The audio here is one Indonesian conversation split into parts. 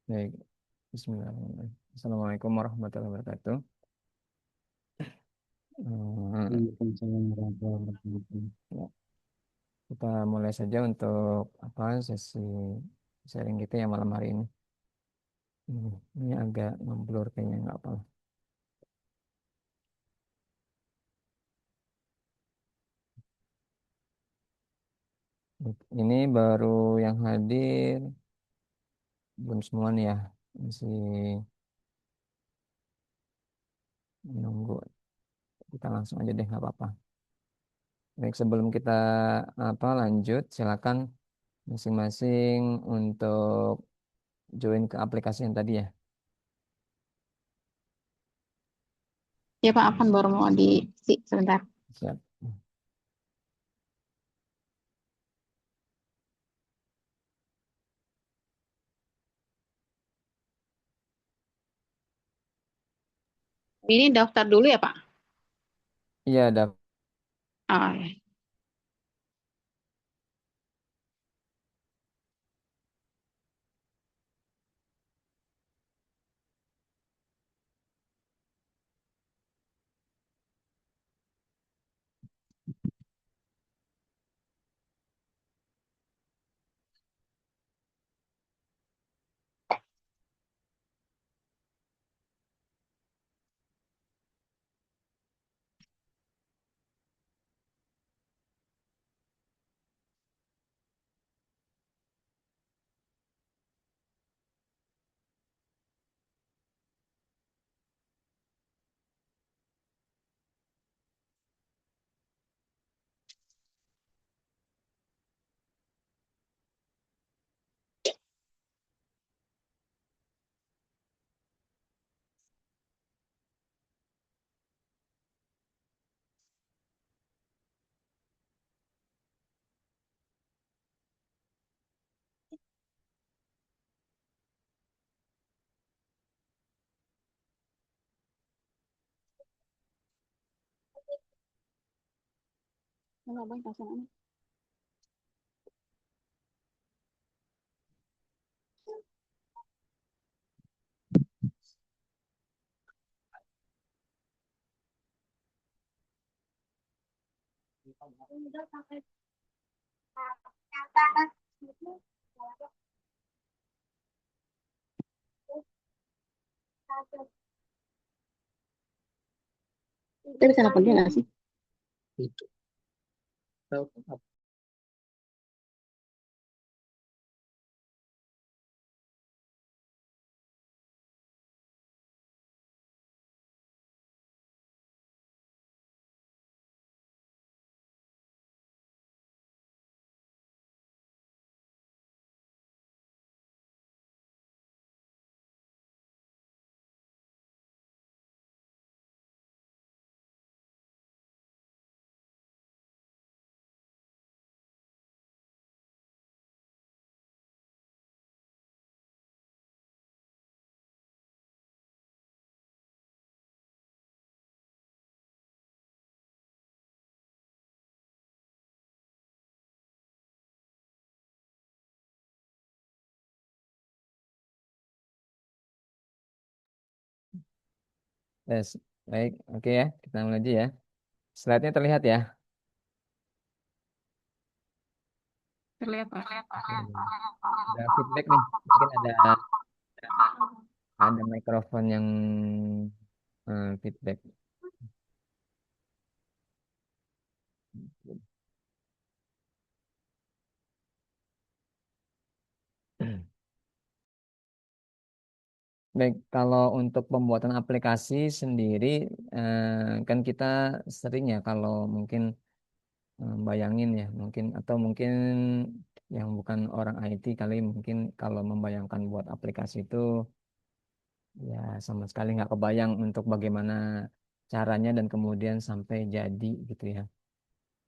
Baik, Bismillahirrahmanirrahim. Assalamualaikum warahmatullahi wabarakatuh. Hmm, Waalaikumsalam warahmatullahi wabarakatuh. ya, kita mulai saja untuk sesi sharing kita yang malam hari ini. Ini agak ngeblur kayaknya nggak apa. Ini baru yang hadir, belum semua nih ya, masih menunggu. Kita langsung aja deh nggak apa-apa. Baik, sebelum kita lanjut, silakan masing-masing untuk join ke aplikasi yang tadi ya. Ya Pak Afan baru mau sebentar. Siap. Ini daftar dulu ya Pak? Iya, ada. Oh, ya. Mana Bang pasangannya? Kita bisa telepon dia nggak sih? Itu. Tahu apa? Yes. Baik, oke ya. Kita mulai aja ya. Slide-nya terlihat ya. Terlihat Pak. Oke. Ada feedback nih. Mungkin ada mikrofon yang feedback. Baik, kalau untuk pembuatan aplikasi sendiri, kan kita sering ya kalau mungkin bayangin ya, mungkin atau mungkin yang bukan orang IT kali mungkin kalau membayangkan buat aplikasi itu ya sama sekali nggak kebayang untuk bagaimana caranya dan kemudian sampai jadi gitu ya.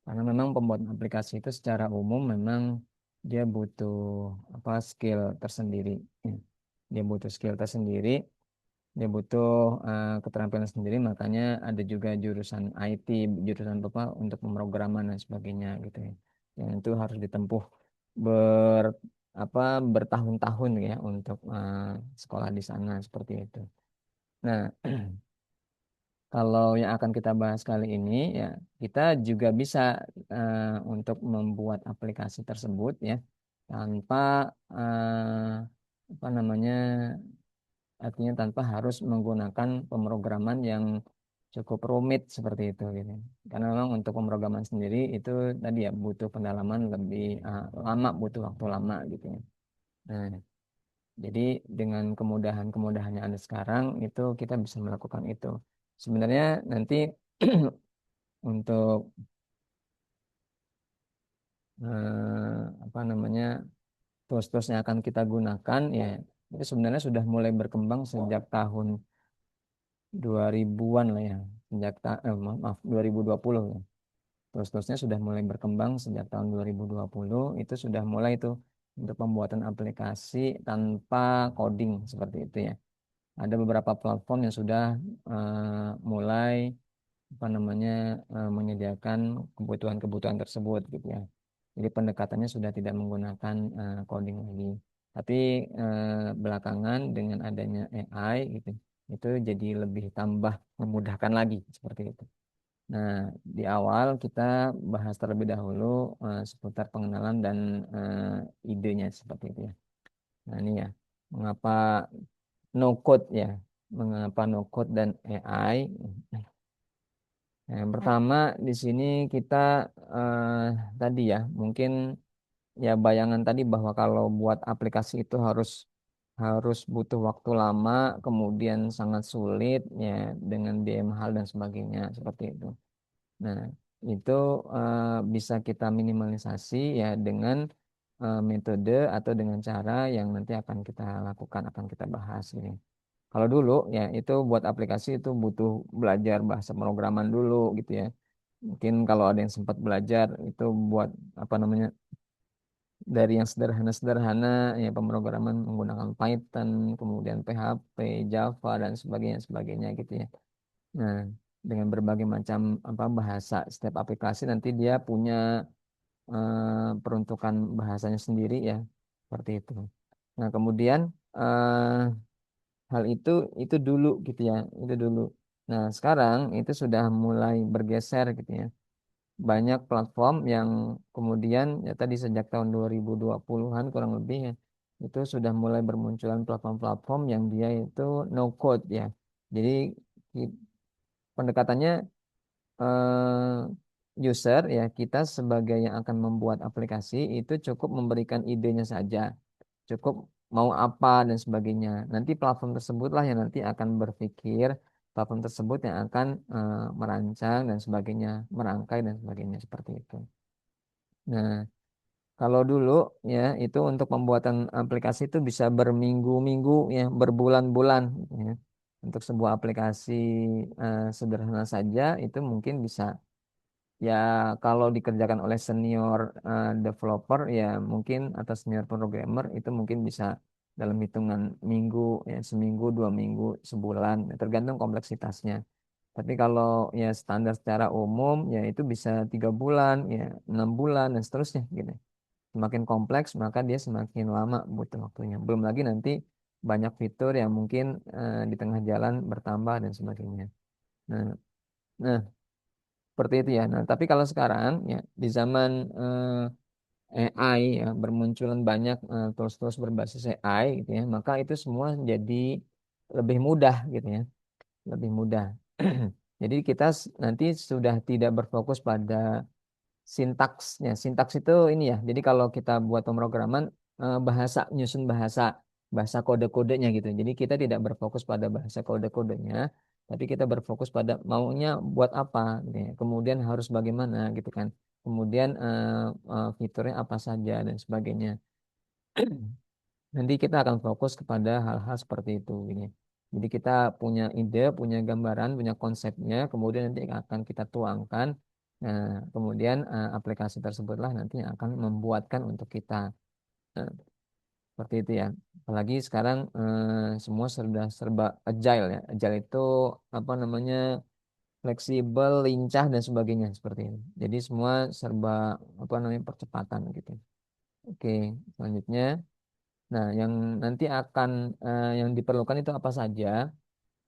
Karena memang pembuatan aplikasi itu secara umum memang dia butuh skill tersendiri. Ya. Dia butuh skill tersendiri, dia butuh keterampilan sendiri, makanya ada juga jurusan IT, jurusan apa untuk pemrograman dan sebagainya gitu ya. Yang itu harus ditempuh ber apa bertahun-tahun ya untuk sekolah di sana seperti itu. Nah, kalau yang akan kita bahas kali ini ya kita juga bisa untuk membuat aplikasi tersebut ya tanpa apa namanya artinya tanpa harus menggunakan pemrograman yang cukup rumit seperti itu gitu. Karena memang untuk pemrograman sendiri itu tadi ya butuh pendalaman lebih lama, butuh waktu lama gitu ya. Nah, jadi dengan kemudahan-kemudahan yang ada sekarang itu kita bisa melakukan itu. Sebenarnya nanti untuk apa namanya tools-tools yang akan kita gunakan ya itu sebenarnya sudah mulai berkembang sejak tahun 2000-an lah ya. Maaf 2020 ya. Tools-toolsnya sudah mulai berkembang sejak tahun 2020 itu sudah mulai itu untuk pembuatan aplikasi tanpa coding seperti itu ya. Ada beberapa platform yang sudah mulai apa namanya menyediakan kebutuhan-kebutuhan tersebut gitu ya. Jadi pendekatannya sudah tidak menggunakan coding lagi. Tapi belakangan dengan adanya AI gitu, itu jadi lebih tambah memudahkan lagi seperti itu. Nah, di awal kita bahas terlebih dahulu seputar pengenalan dan idenya seperti itu ya. Nah, ini ya, mengapa no code ya, mengapa no code dan AI. Nah, yang pertama di sini kita tadi ya mungkin ya bayangan tadi bahwa kalau buat aplikasi itu harus harus butuh waktu lama, kemudian sangat sulit ya dengan biaya mahal dan sebagainya seperti itu. Nah, itu bisa kita minimalisasi ya dengan metode atau dengan cara yang nanti akan kita lakukan, akan kita bahas ini. Kalau dulu ya itu buat aplikasi itu butuh belajar bahasa pemrograman dulu gitu ya. Mungkin kalau ada yang sempat belajar itu buat apa namanya dari yang sederhana-sederhana ya pemrograman menggunakan Python, kemudian PHP, Java dan sebagainya gitu ya. Nah, dengan berbagai macam apa bahasa setiap aplikasi nanti dia punya peruntukan bahasanya sendiri ya, seperti itu. Nah, kemudian hal itu dulu gitu ya, itu dulu. Nah, sekarang itu sudah mulai bergeser gitu ya. Banyak platform yang kemudian ya tadi sejak tahun 2020-an kurang lebih ya, itu sudah mulai bermunculan platform-platform yang dia itu no code ya. Jadi ki- pendekatannya user ya kita sebagai yang akan membuat aplikasi itu cukup memberikan idenya saja, cukup mau apa dan sebagainya. Nanti platform tersebutlah yang nanti akan berpikir, platform tersebut yang akan merancang dan sebagainya, merangkai dan sebagainya seperti itu. Nah, kalau dulu ya itu untuk pembuatan aplikasi itu bisa berminggu-minggu ya, berbulan-bulan ya. Untuk sebuah aplikasi sederhana saja itu mungkin bisa ya kalau dikerjakan oleh senior developer ya mungkin atau senior programmer itu mungkin bisa dalam hitungan minggu ya seminggu 2 minggu sebulan ya, tergantung kompleksitasnya. Tapi kalau ya standar secara umum ya itu bisa 3 bulan ya 6 bulan dan seterusnya gitu. Semakin kompleks maka dia semakin lama butuh waktunya. Belum lagi nanti banyak fitur yang mungkin di tengah jalan bertambah dan sebagainya. Nah, nah seperti itu ya. Nah, tapi kalau sekarang ya di zaman AI ya bermunculan banyak tools-tools berbasis AI gitu ya, maka itu semua jadi lebih mudah gitu ya, lebih mudah. Jadi kita nanti sudah tidak berfokus pada sintaksnya. Sintaks itu ini ya. Jadi kalau kita buat pemrograman bahasa nyusun bahasa bahasa kode-kodenya gitu. Jadi kita tidak berfokus pada bahasa kode-kodenya, tapi kita berfokus pada maunya buat apa gitu ya. Kemudian harus bagaimana gitu kan. Kemudian fiturnya apa saja dan sebagainya. Nanti kita akan fokus kepada hal-hal seperti itu ini. Jadi kita punya ide, punya gambaran, punya konsepnya, kemudian nanti akan kita tuangkan. Nah, kemudian aplikasi tersebutlah nanti yang akan membuatkan untuk kita. Nah, seperti itu ya. Apalagi sekarang semua sudah serba agile ya. Agile itu apa namanya fleksibel, lincah dan sebagainya seperti itu. Jadi semua serba apa namanya percepatan gitu. Oke, selanjutnya. Nah, yang nanti akan yang diperlukan itu apa saja?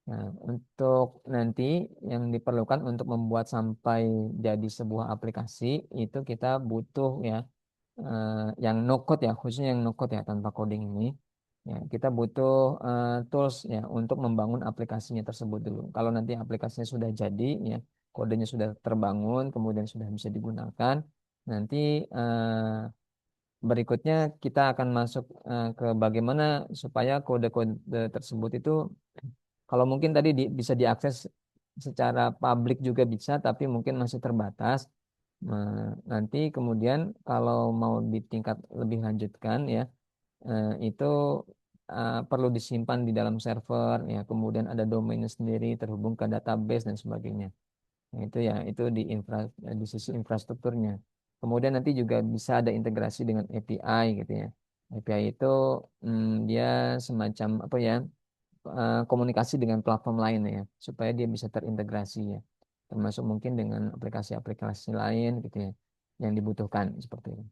Nah, untuk nanti yang diperlukan untuk membuat sampai jadi sebuah aplikasi itu kita butuh ya yang no code ya, khususnya yang no code ya tanpa coding ini. Ya, kita butuh tools ya untuk membangun aplikasinya tersebut dulu. Kalau nanti aplikasinya sudah jadi ya, kodenya sudah terbangun, kemudian sudah bisa digunakan, nanti berikutnya kita akan masuk ke bagaimana supaya kode-kode tersebut itu kalau mungkin tadi bisa diakses secara publik juga bisa, tapi mungkin masih terbatas. Nanti kemudian kalau mau di tingkat lebih lanjutkan ya, itu perlu disimpan di dalam server, ya. Kemudian ada domainnya sendiri, terhubung ke database dan sebagainya. Nah, itu ya, itu di sisi infrastrukturnya. Kemudian nanti juga bisa ada integrasi dengan API gitu ya. API itu dia semacam apa ya? Komunikasi dengan platform lain ya, supaya dia bisa terintegrasi ya, termasuk mungkin dengan aplikasi-aplikasi lain gitu ya, yang dibutuhkan seperti itu.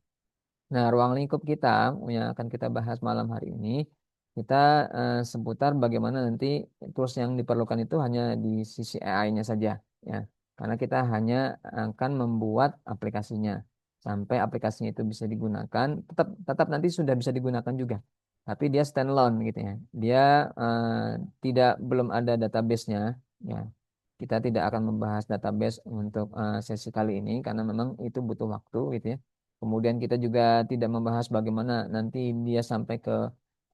Nah, ruang lingkup kita yang akan kita bahas malam hari ini, kita seputar bagaimana nanti tools yang diperlukan itu hanya di sisi AI-nya saja, ya. Karena kita hanya akan membuat aplikasinya sampai aplikasinya itu bisa digunakan, tetap tetap nanti sudah bisa digunakan juga, tapi dia standalone gitu ya. Dia tidak belum ada database-nya, ya. Kita tidak akan membahas database untuk sesi kali ini karena memang itu butuh waktu gitu ya. Kemudian kita juga tidak membahas bagaimana nanti dia sampai ke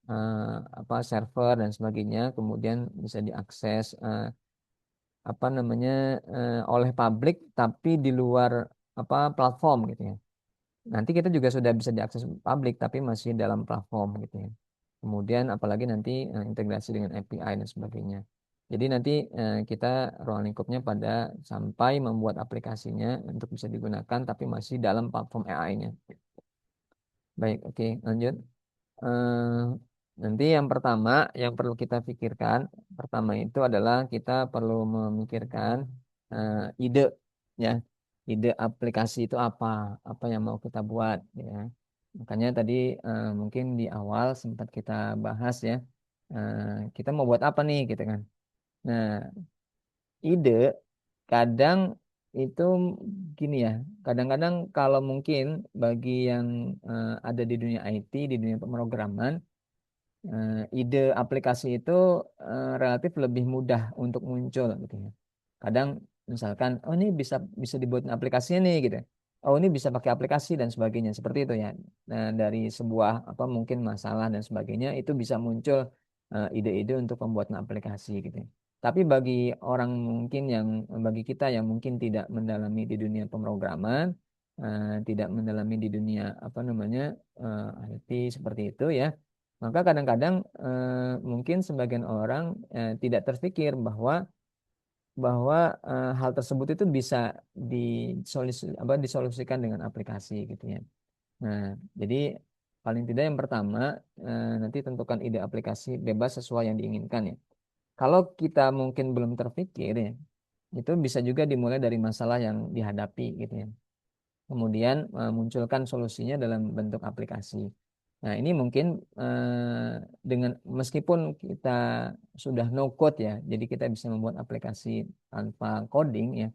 eh, apa server dan sebagainya, kemudian bisa diakses apa namanya oleh publik tapi di luar apa platform gitu ya. Nanti kita juga sudah bisa diakses publik tapi masih dalam platform gitu ya. Kemudian apalagi nanti integrasi dengan API dan sebagainya. Jadi nanti kita ruang lingkupnya pada sampai membuat aplikasinya untuk bisa digunakan tapi masih dalam platform AI-nya. Baik, oke, lanjut. Eh, Nanti yang pertama yang perlu kita pikirkan, pertama itu adalah kita perlu memikirkan ide, ya, ide aplikasi itu apa yang mau kita buat, ya. Makanya tadi mungkin di awal sempat kita bahas ya, eh, kita mau buat apa nih, gitu kan. Nah, ide kadang itu gini ya, kadang-kadang kalau mungkin bagi yang ada di dunia IT, di dunia pemrograman, ide aplikasi itu relatif lebih mudah untuk muncul gitu ya. Kadang misalkan, oh ini bisa bisa dibuat aplikasinya nih gitu. Oh ini bisa pakai aplikasi dan sebagainya seperti itu ya. Nah, dari sebuah apa mungkin masalah dan sebagainya itu bisa muncul ide-ide untuk pembuatan aplikasi gitu ya. Tapi bagi kita yang mungkin tidak mendalami di dunia pemrograman, tidak mendalami di dunia apa namanya IT seperti itu ya, maka kadang-kadang mungkin sebagian orang tidak terpikir bahwa bahwa hal tersebut itu bisa disolusikan dengan aplikasi gitu ya. Nah, jadi paling tidak yang pertama nanti tentukan ide aplikasi bebas sesuai yang diinginkan ya. Kalau kita mungkin belum terpikir ya, itu bisa juga dimulai dari masalah yang dihadapi gitu ya. Kemudian munculkan solusinya dalam bentuk aplikasi. Nah, ini mungkin dengan meskipun kita sudah no code ya, jadi kita bisa membuat aplikasi tanpa coding ya,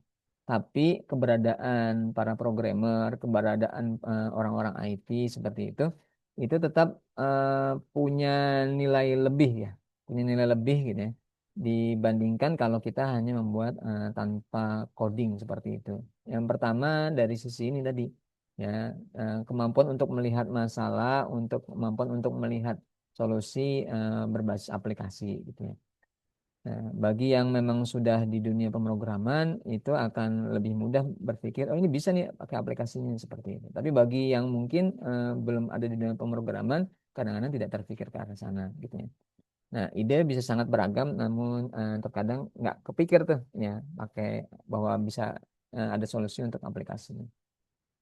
tapi keberadaan para programmer, keberadaan orang-orang IT seperti itu tetap punya nilai lebih ya, punya nilai lebih gitu ya, dibandingkan kalau kita hanya membuat tanpa coding seperti itu. Yang pertama dari sisi ini tadi ya, kemampuan untuk melihat masalah, untuk kemampuan untuk melihat solusi berbasis aplikasi gitu ya. Nah, bagi yang memang sudah di dunia pemrograman itu akan lebih mudah berpikir, oh ini bisa nih pakai aplikasinya seperti itu. Tapi bagi yang mungkin belum ada di dunia pemrograman, kadang-kadang tidak terpikir ke arah sana gitu ya. Nah, ide bisa sangat beragam, namun terkadang nggak kepikir tuh ya pakai bahwa bisa ada solusi untuk aplikasinya.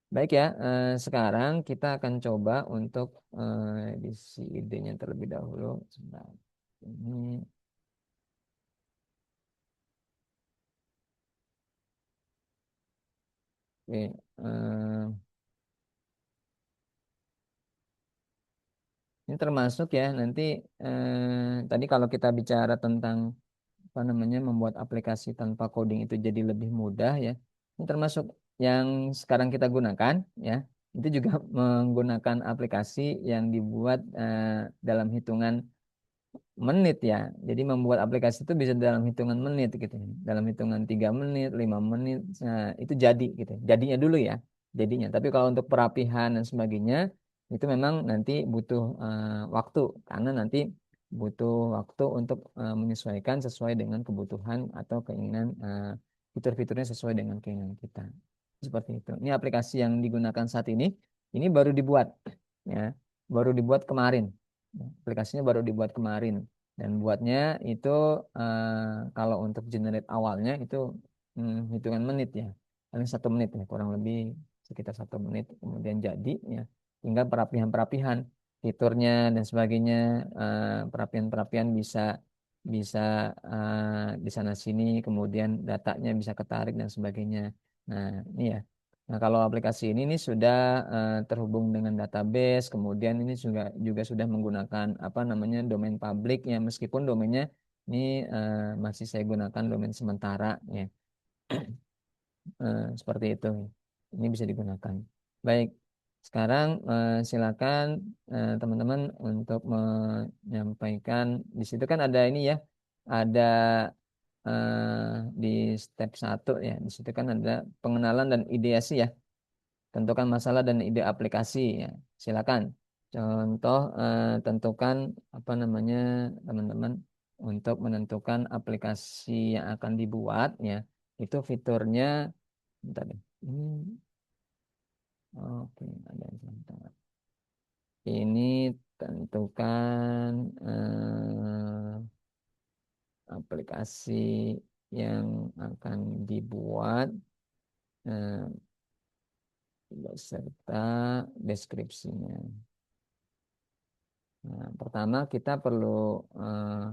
Baik ya, sekarang kita akan coba untuk isi idenya terlebih dahulu. Sebentar. Ini, oke, Ini termasuk ya nanti tadi kalau kita bicara tentang apa namanya membuat aplikasi tanpa coding itu jadi lebih mudah ya. Ini termasuk yang sekarang kita gunakan ya. Itu juga menggunakan aplikasi yang dibuat dalam hitungan menit ya. Jadi membuat aplikasi itu bisa dalam hitungan menit gitu. Dalam hitungan 3 menit, 5 menit. Nah, itu jadi gitu. Jadinya dulu ya. Jadinya. Tapi kalau untuk perapihan dan sebagainya itu memang nanti butuh waktu karena nanti butuh waktu untuk menyesuaikan sesuai dengan kebutuhan atau keinginan fitur-fiturnya sesuai dengan keinginan kita. Seperti itu. Ini aplikasi yang digunakan saat ini baru dibuat ya. Baru dibuat kemarin. Aplikasinya baru dibuat kemarin dan buatnya itu kalau untuk generate awalnya itu hitungan menit ya, paling 1 menit ya kurang lebih sekitar 1 menit kemudian jadi ya, tinggal perapihan-perapihan fiturnya dan sebagainya, perapian-perapian bisa bisa di sana sini kemudian datanya bisa ketarik dan sebagainya. Nah ini ya. Nah, kalau aplikasi ini sudah terhubung dengan database, kemudian ini juga juga sudah menggunakan apa namanya domain publik ya, meskipun domainnya ini masih saya gunakan domain sementara ya. Seperti itu. Ini bisa digunakan. Baik, sekarang silakan teman-teman untuk menyampaikan di situ kan ada ini ya, ada di step 1 ya, di situ kan ada pengenalan dan ideasi ya. Tentukan masalah dan ide aplikasi ya. Silakan. Contoh tentukan apa namanya teman-teman untuk menentukan aplikasi yang akan dibuat ya. Itu fiturnya bentar deh. Oke, ada yang sebentar. Ini tentukan aplikasi yang akan dibuat eh, beserta deskripsinya. Nah, pertama kita eh,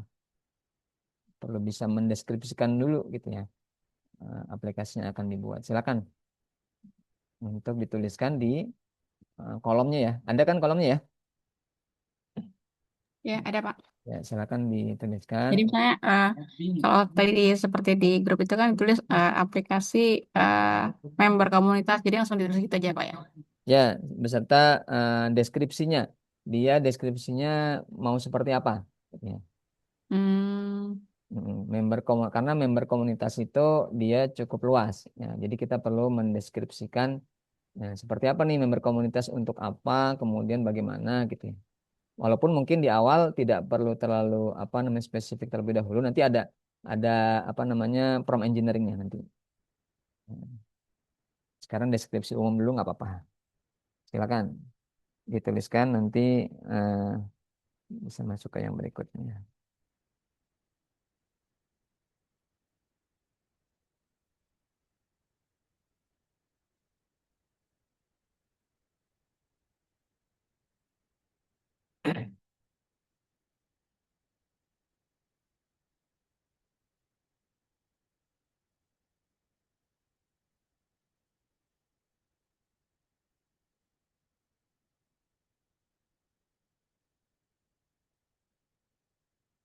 perlu bisa mendeskripsikan dulu gitu ya aplikasinya akan dibuat. Silakan untuk dituliskan di kolomnya ya. Ada kan kolomnya ya? Ya, ada Pak. Ya, silakan dituliskan. Jadi misalnya kalau tadi seperti di grup itu kan tulis aplikasi eh, member komunitas, jadi langsung ditulis gitu aja Pak ya. Ya, beserta deskripsinya. Dia deskripsinya mau seperti apa? Ya. Hmm, Karena member komunitas itu dia cukup luas. Ya, jadi kita perlu mendeskripsikan seperti apa nih member komunitas untuk apa, kemudian bagaimana gitu ya. Walaupun mungkin di awal tidak perlu terlalu apa namanya spesifik terlebih dahulu, nanti ada apa namanya prompt engineeringnya nanti. Sekarang deskripsi umum dulu nggak apa-apa. Silakan dituliskan nanti eh, bisa masuk ke yang berikutnya.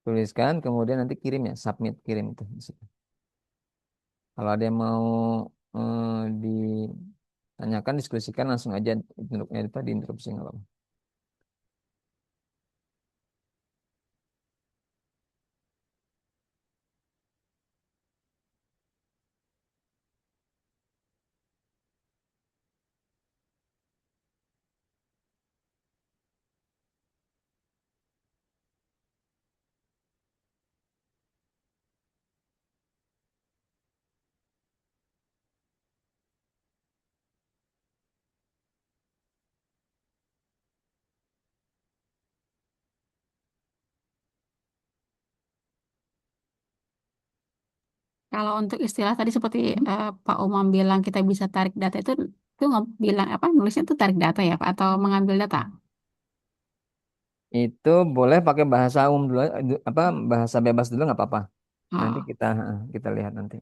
Tuliskan, kemudian nanti kirim ya, submit kirim itu. Di situ. Kalau ada yang mau ditanyakan, diskusikan langsung aja di interupsi nggak apa-apa. kalau untuk istilah tadi seperti Pak Umam bilang kita bisa tarik data itu nggak bilang apa nulisnya itu tarik data ya Pak atau mengambil data? Itu boleh pakai bahasa umum dulu, apa bahasa bebas dulu nggak apa-apa. Nanti Oh. kita lihat nanti.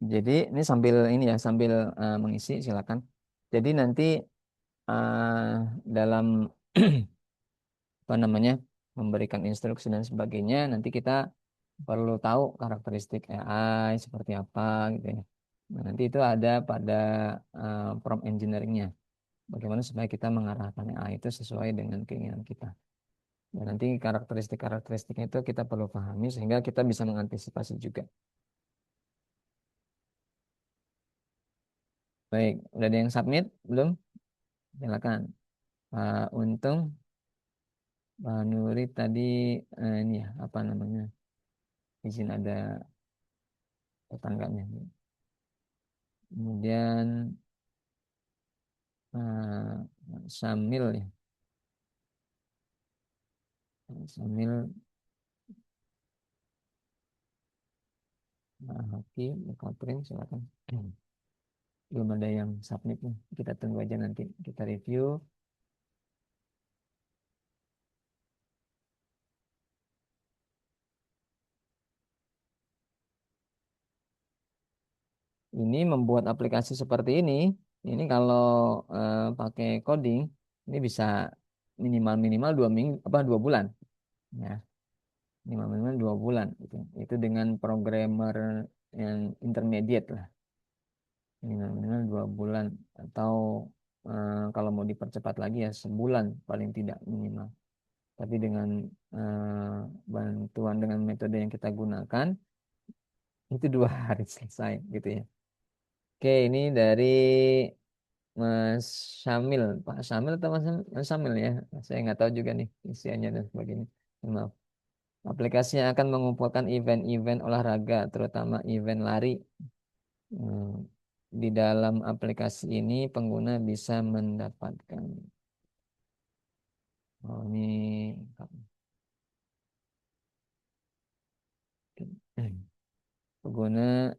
Jadi ini sambil ini ya, sambil mengisi silakan. Jadi nanti eh, dalam apa namanya memberikan instruksi dan sebagainya, nanti kita perlu tahu karakteristik AI seperti apa gitu ya. Nah, nanti itu ada pada prompt engineeringnya. Bagaimana supaya kita mengarahkan AI itu sesuai dengan keinginan kita. Dan nanti karakteristik-karakteristiknya itu kita perlu pahami sehingga kita bisa mengantisipasi juga. Baik, udah ada yang submit belum? Silakan. Pak Untung, Pak Nuri tadi ini ya apa namanya izin ada tetangganya. Kemudian Samil ya, Samil, Hoki, Catherine silakan. Belum ada yang submit nih. Kita tunggu aja nanti kita review. Ini membuat aplikasi seperti ini kalau pakai coding, ini bisa minimal-minimal 2 minggu, apa 2 bulan, ya minimal-minimal 2 bulan, gitu. Itu dengan programmer yang intermediate lah, minimal-minimal 2 bulan atau kalau mau dipercepat lagi ya sebulan paling tidak minimal. Tapi dengan bantuan dengan metode yang kita gunakan itu 2 hari selesai, gitu ya. Oke, ini dari Mas Syamil, Pak Syamil atau Mas Syamil ya? Saya nggak tahu juga nih isiannya dan sebagainya. Maaf. Aplikasi yang akan mengumpulkan event-event olahraga, terutama event lari. Hmm, Di dalam aplikasi ini pengguna bisa mendapatkan. Oh, ini pengguna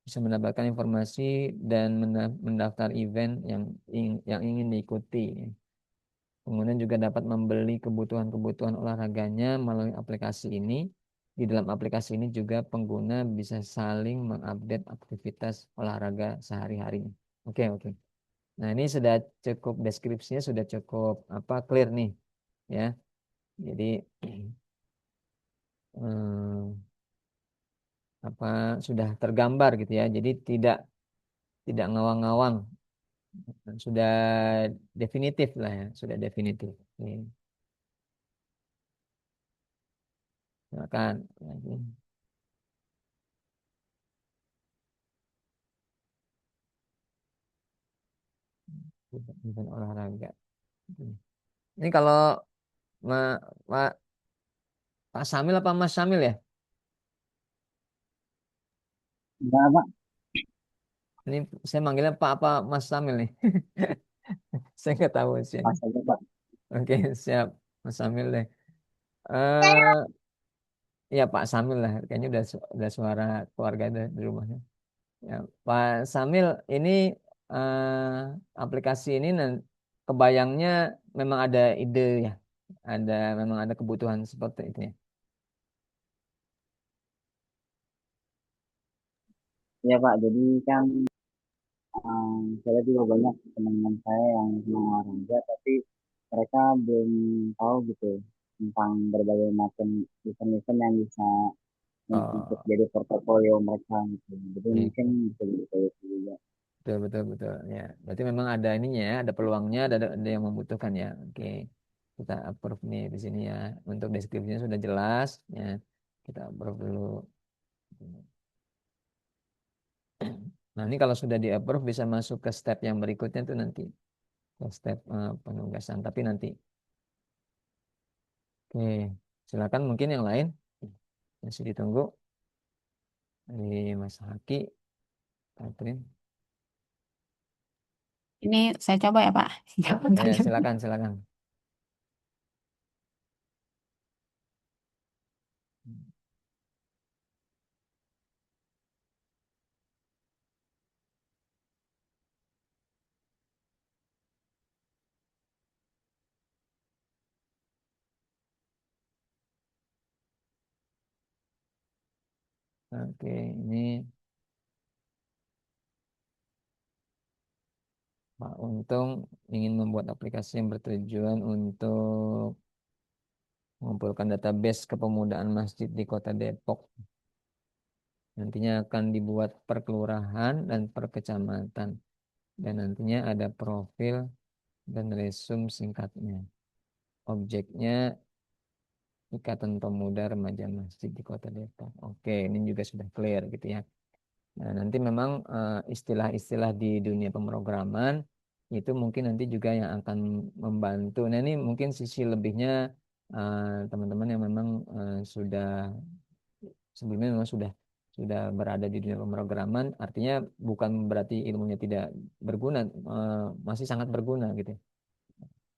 bisa mendapatkan informasi dan mendaftar event yang ingin diikuti. Pengguna juga dapat membeli kebutuhan-kebutuhan olahraganya melalui aplikasi ini. Di dalam aplikasi ini juga pengguna bisa saling mengupdate aktivitas olahraga sehari-harinya. Oke, oke. Nah, ini sudah cukup deskripsinya sudah cukup apa clear nih, ya. Jadi apa sudah tergambar gitu ya. Jadi tidak tidak ngawang-ngawang, sudah definitif lah ya, sudah definitif. Oke, silakan. Lagi. Event olahraga. Ini kalau Ma- Pak Pak Samil apa Mas Samil ya? Enggak, Pak. Ini saya manggilnya Pak apa Mas Samil nih. Saya nggak tahu usianya. Pas aja, Pak. Oke, siap Mas Samil deh. Eh ya Pak Samil lah. Kayaknya udah suara keluarga di rumahnya. Ya, Pak Samil, ini aplikasi ini kebayangnya memang ada ide ya, memang ada kebutuhan seperti itu ya. Iya, Pak. Jadi kan saya juga banyak teman-teman saya yang mau olahraga, tapi mereka belum tahu gitu tentang berbagai macam event-event yang bisa untuk Oh, jadi portofolio mereka gitu. Jadi mungkin gitu. bisa jadi solusi juga. Betul, betul, betul. Ya, berarti memang ada ininya ya, ada peluangnya, ada yang membutuhkan ya. Oke, kita approve nih di sini ya. Untuk deskripsinya sudah jelas, ya. Kita approve dulu. Nah, ini kalau sudah di approve bisa masuk ke step yang berikutnya tuh nanti. Ke step penugasan. Tapi nanti. Oke, silakan mungkin yang lain. Masih ditunggu. Dari Mas Haki, Catherine. Ini saya coba ya Pak. Silakan, silakan. Oke, ini Pak Untung ingin membuat aplikasi yang bertujuan untuk mengumpulkan database kepemudaan masjid di Kota Depok. Nantinya akan dibuat per kelurahan dan per kecamatan. Dan nantinya ada profil dan resume singkatnya. Objeknya Ikatan Pemuda Remaja Masjid di Kota Depok. Oke, ini juga sudah clear gitu ya. Nah, nanti memang istilah-istilah di dunia pemrograman itu mungkin nanti juga yang akan membantu. Nah, ini mungkin sisi lebihnya teman-teman yang memang sudah sebelumnya memang sudah berada di dunia pemrograman, artinya bukan berarti ilmunya tidak berguna, masih sangat berguna gitu.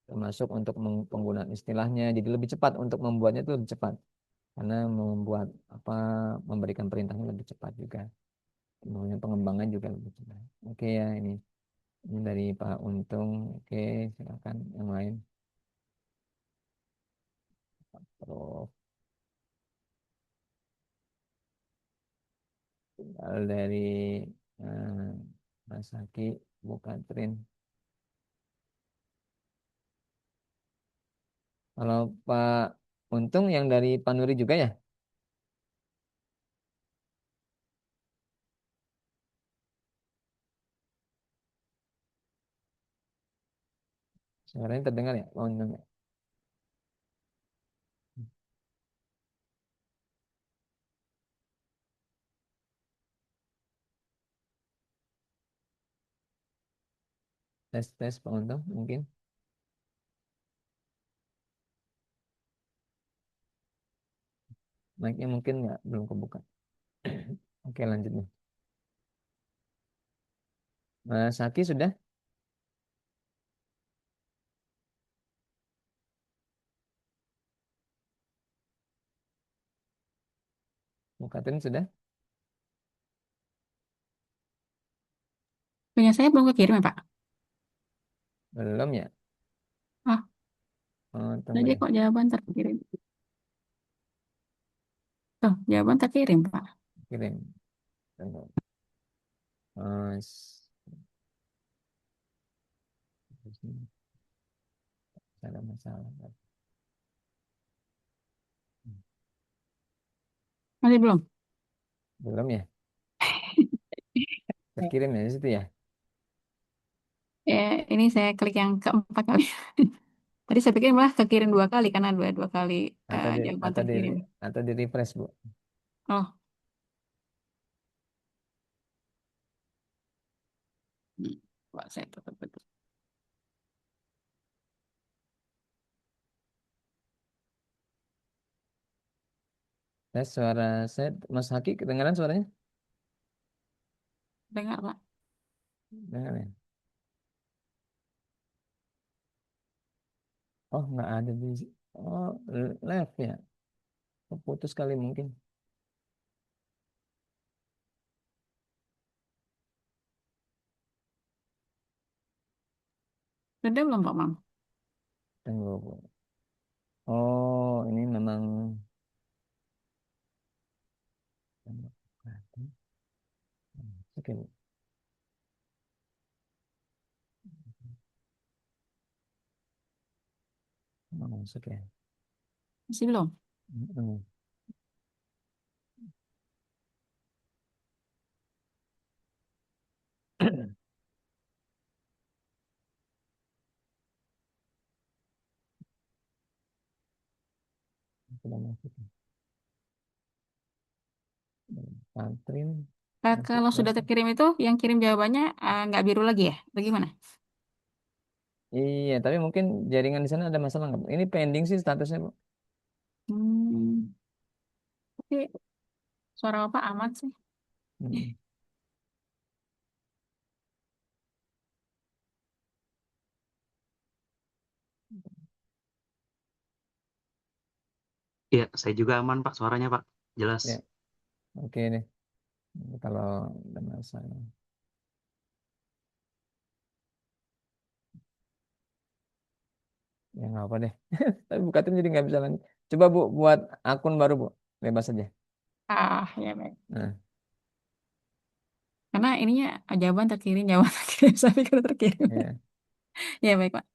Termasuk untuk penggunaan istilahnya, jadi lebih cepat untuk membuatnya itu lebih cepat karena membuat apa memberikan perintahnya lebih cepat juga. Kemudian pengembangan juga lebih cepat. Oke ya ini dari Pak Untung. Oke, silakan yang lain. Prof. Tinggal dari eh, Mas Haki, Bu Katrin. Kalau Pak Untung yang dari Panuri juga ya? Suaranya terdengar ya, Pak Untung ya? Tes tes Pak Untung mungkin. Mic-nya mungkin nggak belum kebuka. Oke lanjut nih. Mas Haki sudah? Bu Katrin sudah? Punya saya belum kekirim ya Pak. Belum ya? Ah, Oh, tunggu tadi deh. kok jawaban terkirim. Tuh, jawaban terkirim Pak. Kirim. Tunggu. Oh, ada masalah. Masih belum? Belum ya? Terkirim ya di situ ya? Ini saya klik yang keempat kali. Tadi saya pikir malah kekirim dua kali karena dua kali Atau di jawaban atau di terkirim. atau di refresh Bu. Oh, Pak, saya tutup betul. Tes suara saya, Mas Haki kedengaran suaranya? Dengar Pak. Dengar ya? Oh nggak ada di. Oh live ya? Putus kali mungkin. Sudah belum Pak Mam? Tunggu Bu. Oh ini memang. Oke Bu. Oh, masuk ya. Masih belum? Mm-mm. Sudah masuk. Katrin masuk Kalau sudah masuk. terkirim itu, yang kirim jawabannya nggak biru lagi ya? Bagaimana? Iya, tapi mungkin jaringan di sana ada masalah nggak? Ini pending sih statusnya, Bu. Hmm, tapi suara Bapak aman sih. Mm. Iya, saya juga aman Pak, suaranya Pak. Jelas. Ya, oke deh. Kalau ada masalah, ya nggak apa deh. Tapi Bu Katrin jadi nggak bisa lanjut. Coba Bu buat akun baru Bu, bebas aja. Ah, ya baik. Nah, Karena ininya jawaban terkirim, saya pikir terkirim. ya. Ya baik, Pak.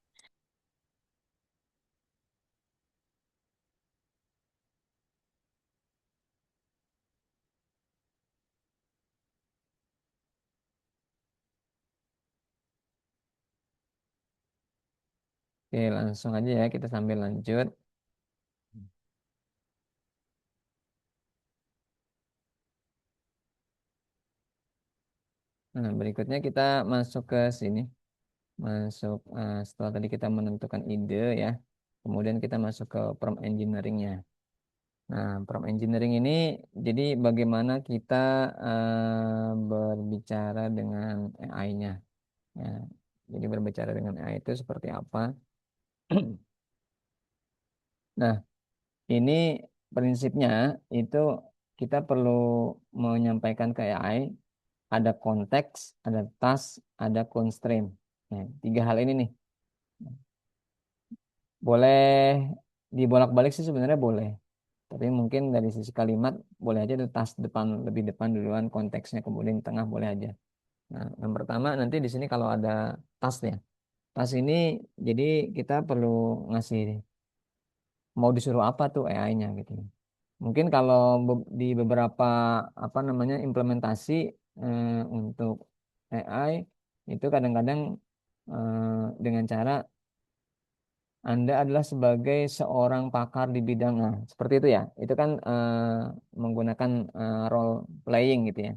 Oke, langsung aja ya kita sambil lanjut. Nah, berikutnya kita masuk ke sini. Masuk setelah tadi kita menentukan ide ya. Kemudian kita masuk ke prompt engineeringnya. Nah, prompt engineering ini jadi bagaimana kita berbicara dengan AI-nya. Ya, jadi berbicara dengan AI itu seperti apa? Nah, ini prinsipnya itu kita perlu menyampaikan ke AI ada konteks, ada task, ada constraint. Nah, tiga hal ini nih. Boleh dibolak-balik sih sebenarnya boleh. Tapi mungkin dari sisi kalimat boleh aja itu task depan lebih depan duluan konteksnya kemudian tengah boleh aja. Nah, yang pertama nanti di sini kalau ada tasknya. Task ini jadi kita perlu ngasih mau disuruh apa tuh AI-nya gitu. Mungkin kalau di beberapa apa namanya implementasi untuk AI itu kadang-kadang dengan cara Anda adalah sebagai seorang pakar di bidang seperti itu ya. Itu kan menggunakan role playing gitu ya.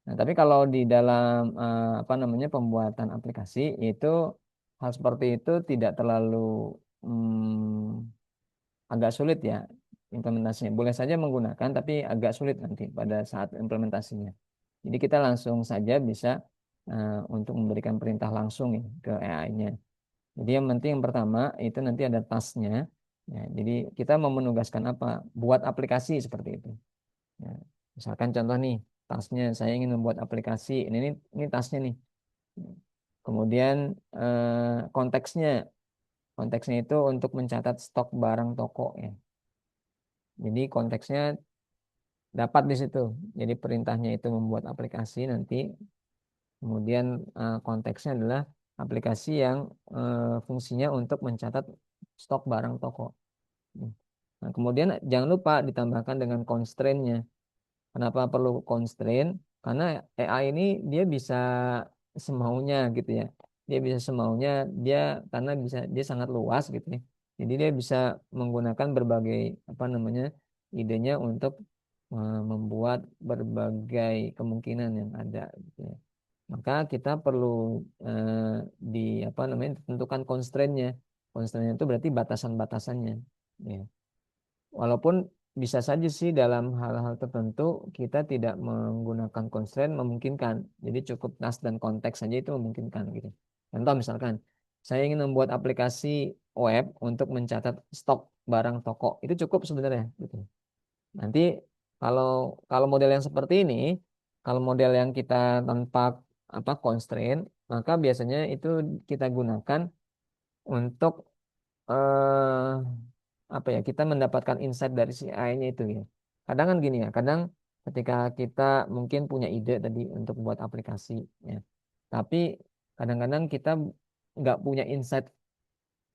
Nah, tapi kalau di dalam apa namanya pembuatan aplikasi itu hal seperti itu tidak terlalu agak sulit ya implementasinya. Boleh saja menggunakan, tapi agak sulit nanti pada saat implementasinya. Jadi kita langsung saja bisa untuk memberikan perintah langsung ya, ke AI-nya. Jadi yang penting yang pertama itu nanti ada tasknya. Ya, jadi kita mau menugaskan apa? Buat aplikasi seperti itu. Ya, misalkan contoh nih, tasknya saya ingin membuat aplikasi. Ini tasknya nih. Kemudian konteksnya, konteksnya itu untuk mencatat stok barang toko ya. Jadi konteksnya dapat di situ. Jadi perintahnya itu membuat aplikasi nanti, kemudian konteksnya adalah aplikasi yang fungsinya untuk mencatat stok barang toko. Nah, kemudian jangan lupa ditambahkan dengan constraint-nya. Kenapa perlu constraint? Karena AI ini dia bisa semaunya gitu ya. Dia bisa semaunya, dia karena dia sangat luas gitu ya. Jadi dia bisa menggunakan berbagai apa namanya idenya untuk membuat berbagai kemungkinan yang ada gitu ya. Maka kita perlu eh, di apa namanya tentukan constraint-nya. Constraint-nya itu berarti batasan-batasannya. Ya. Walaupun bisa saja sih dalam hal-hal tertentu kita tidak menggunakan constraint memungkinkan. Jadi cukup task dan konteks saja itu memungkinkan gitu. Contoh misalkan saya ingin membuat aplikasi web untuk mencatat stok barang toko. Itu cukup sebenarnya gitu. Nanti kalau kalau model yang seperti ini, kalau model yang kita tanpa apa constraint, maka biasanya itu kita gunakan untuk eh, apa ya kita mendapatkan insight dari si AI-nya itu ya. Kadang kan gini ya, kadang ketika kita mungkin punya ide tadi untuk buat aplikasi ya, tapi kadang-kadang kita nggak punya insight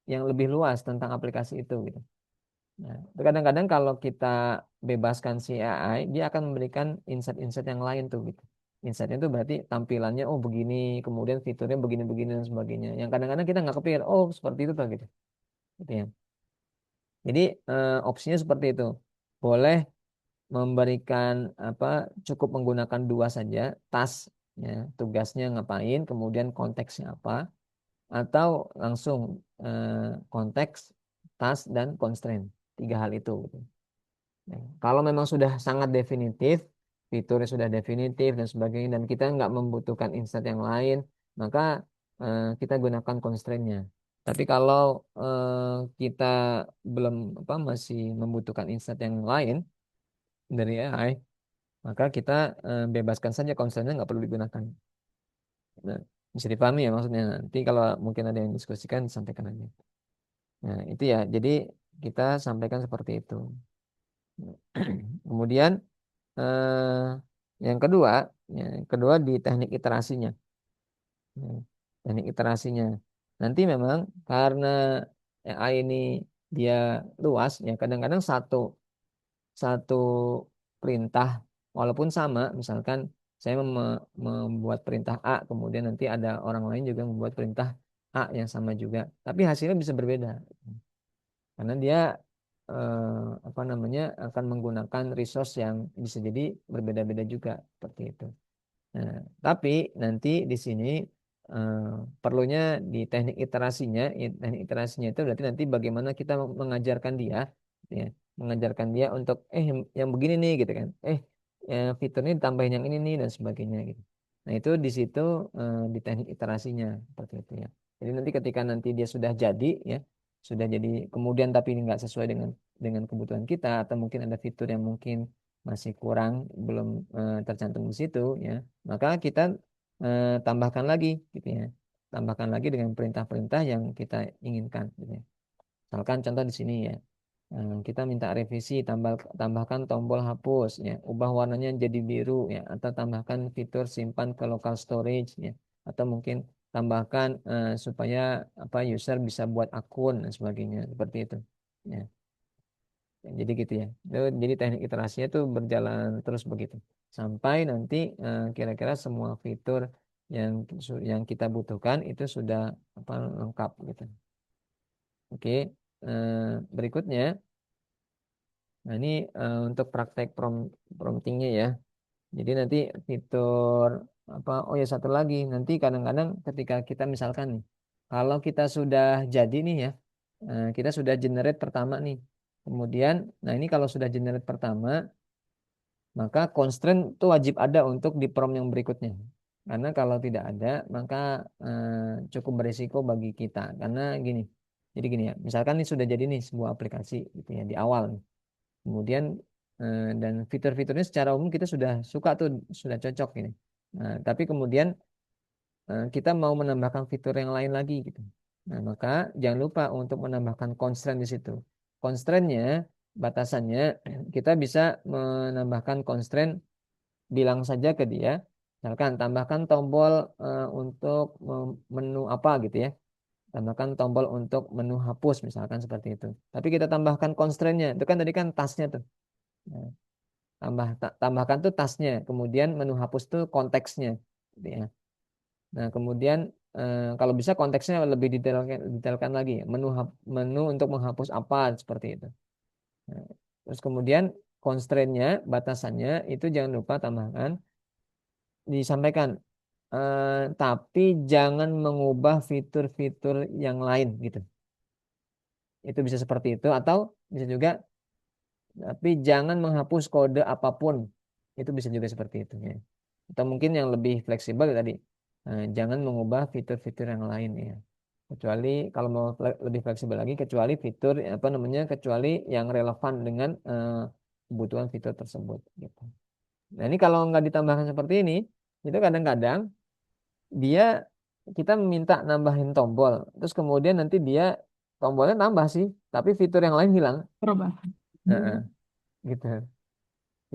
yang lebih luas tentang aplikasi itu gitu. Nah, itu kadang-kadang kalau kita bebaskan si AI, dia akan memberikan insight-insight yang lain tuh gitu. Insight-nya itu berarti tampilannya oh begini, kemudian fiturnya begini-begini dan sebagainya. Yang kadang-kadang kita nggak kepikir, oh seperti itu tuh gitu. Gitu ya. Jadi opsinya seperti itu. Boleh memberikan apa cukup menggunakan dua saja, task ya, tugasnya ngapain, kemudian konteksnya apa, atau langsung konteks, task dan constraint. Tiga hal itu. Gitu. Ya. Kalau memang sudah sangat definitif, fiturnya sudah definitif dan sebagainya, dan kita nggak membutuhkan insight yang lain, maka kita gunakan constraint-nya. Tapi kalau kita belum apa masih membutuhkan insight yang lain dari AI, maka kita bebaskan saja constraint-nya nggak perlu digunakan. Nah, bisa dipahami ya maksudnya. Nanti kalau mungkin ada yang diskusikan, sampaikan aja. Nah, itu ya. Jadi kita sampaikan seperti itu. Kemudian eh, yang kedua, yang kedua di teknik iterasinya. Ya, teknik iterasinya. Nanti memang karena AI ini dia luas, ya kadang-kadang satu satu perintah walaupun sama, misalkan saya membuat perintah A, kemudian nanti ada orang lain juga membuat perintah A yang sama juga, tapi hasilnya bisa berbeda karena dia apa namanya akan menggunakan resource yang bisa jadi berbeda-beda juga seperti itu. Nah, tapi nanti di sini eh, perlunya di teknik iterasinya, teknik iterasinya itu berarti nanti bagaimana kita mengajarkan dia, gitu ya, mengajarkan dia untuk yang begini nih gitu kan, fiturnya ditambahin yang ini nih dan sebagainya gitu. Nah itu di situ di teknik iterasinya seperti itu ya. Jadi nanti ketika nanti dia sudah jadi ya, sudah jadi kemudian tapi ini nggak sesuai dengan kebutuhan kita atau mungkin ada fitur yang mungkin masih kurang belum tercantum di situ ya maka kita tambahkan lagi gitu ya tambahkan lagi dengan perintah-perintah yang kita inginkan gitu ya. Misalkan contoh di sini ya kita minta revisi tambahkan tombol hapus ya ubah warnanya jadi biru ya atau tambahkan fitur simpan ke local storage ya atau mungkin tambahkan supaya apa user bisa buat akun dan sebagainya seperti itu ya. Jadi gitu ya. Jadi teknik iterasinya itu berjalan terus begitu. Sampai nanti kira-kira semua fitur yang yang kita butuhkan itu sudah apa lengkap gitu. Oke. Berikutnya, nah ini untuk praktek promptingnya ya. Jadi nanti fitur apa? Oh ya satu lagi. Nanti kadang-kadang ketika kita misalkan nih, kalau kita sudah jadi nih ya, kita sudah generate pertama nih. Kemudian, nah ini kalau sudah generate pertama, maka constraint itu wajib ada untuk di prompt yang berikutnya. Karena kalau tidak ada, maka cukup berisiko bagi kita. Karena gini, jadi gini ya, misalkan ini sudah jadi nih sebuah aplikasi gitu ya di awal. Kemudian dan fitur-fiturnya secara umum kita sudah suka tuh, sudah cocok ini. Nah, tapi kemudian kita mau menambahkan fitur yang lain lagi gitu. Nah, maka jangan lupa untuk menambahkan constraint di situ. Constraintnya, batasannya, kita bisa menambahkan constraint bilang saja ke dia, misalkan tambahkan tombol untuk menu apa gitu ya, tambahkan tombol untuk menu hapus misalkan seperti itu. Tapi kita tambahkan constraint-nya, itu kan tadi kan tasnya tuh. Nah, tambahkan tuh tasnya, kemudian menu hapus tuh konteksnya, gitu ya. Nah kemudian kalau bisa konteksnya lebih detailkan lagi, menu untuk menghapus apa seperti itu. Nah, terus kemudian constraint-nya, batasannya itu jangan lupa tambahkan disampaikan tapi jangan mengubah fitur-fitur yang lain gitu. Itu bisa seperti itu atau bisa juga tapi jangan menghapus kode apapun. Itu bisa juga seperti itu ya. Atau mungkin yang lebih fleksibel tadi jangan mengubah fitur-fitur yang lain ya. Kecuali kalau mau lebih fleksibel lagi kecuali fitur apa namanya kecuali yang relevan dengan kebutuhan fitur tersebut gitu. Nah, ini kalau nggak ditambahkan seperti ini, itu kadang-kadang dia kita minta nambahin tombol terus kemudian nanti dia tombolnya nambah sih tapi fitur yang lain hilang. Perubahan. Heeh, gitu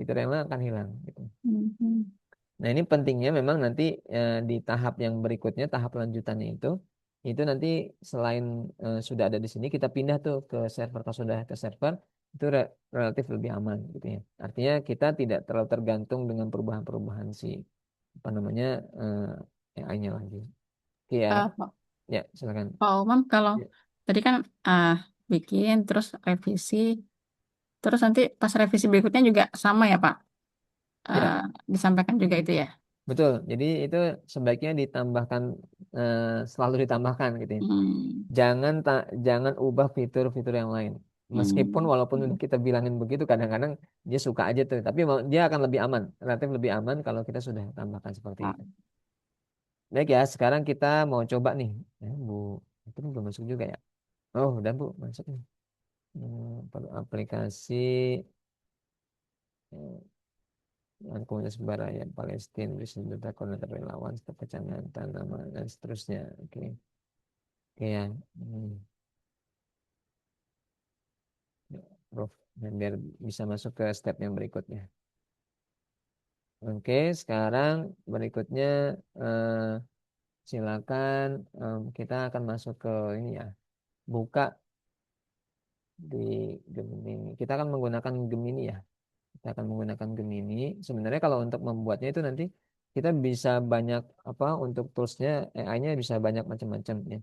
fitur yang lain akan hilang gitu. Mhm. Nah ini pentingnya memang nanti di tahap yang berikutnya tahap lanjutannya itu nanti selain sudah ada di sini kita pindah tuh ke server kalau sudah ke server itu relatif lebih aman gitu ya artinya kita tidak terlalu tergantung dengan perubahan-perubahan si apa namanya AI-nya lagi. Oke ya. Pak Ya, silakan. Pak Umam, kalau Ya, tadi kan ah, bikin terus revisi, terus nanti pas revisi berikutnya juga sama ya Pak? ya, Ah, disampaikan juga itu ya? betul. Jadi itu sebaiknya ditambahkan selalu ditambahkan gitu ya. Hmm. Jangan ubah fitur-fitur yang lain. Meskipun Hmm. walaupun udah kita bilangin begitu kadang-kadang dia suka aja tuh, tapi dia akan lebih aman, relatif lebih aman kalau kita sudah tambahkan seperti Ah, itu. Baik ya, sekarang kita mau coba nih. Bu, itu belum masuk juga ya. Oh, udah Bu, masuk nih. Perlu aplikasi eh, dengan komunitas Barayan Palestina, Duta Koordinator Relawan, Staf Kecamatan, nama dan seterusnya. Oke, oke ya. Ya, Prof. Dan biar bisa masuk ke step yang berikutnya. Oke, sekarang berikutnya eh, silakan kita akan masuk ke ini ya. Buka di Gemini. Kita akan menggunakan Gemini ya. Kita akan menggunakan Gemini. Sebenarnya kalau untuk membuatnya itu nanti kita bisa banyak apa untuk toolsnya AI-nya bisa banyak macam-macam ya.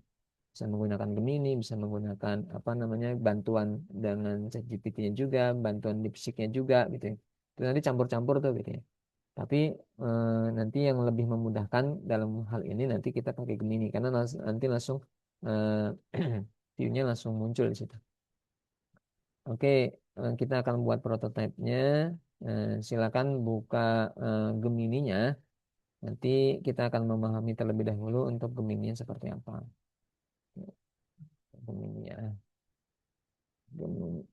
Bisa menggunakan Gemini, bisa menggunakan apa namanya bantuan dengan ChatGPT-nya juga, bantuan DeepSeek-nya juga gitu ya. Itu nanti campur-campur tuh gitu ya. Tapi nanti yang lebih memudahkan dalam hal ini nanti kita pakai Gemini karena nanti langsung view-nya langsung muncul di situ. Oke, kita akan buat prototipenya. Silakan buka Gemininya. Nanti kita akan memahami terlebih dahulu untuk Gemininya seperti apa. Gemini ya. Gemini.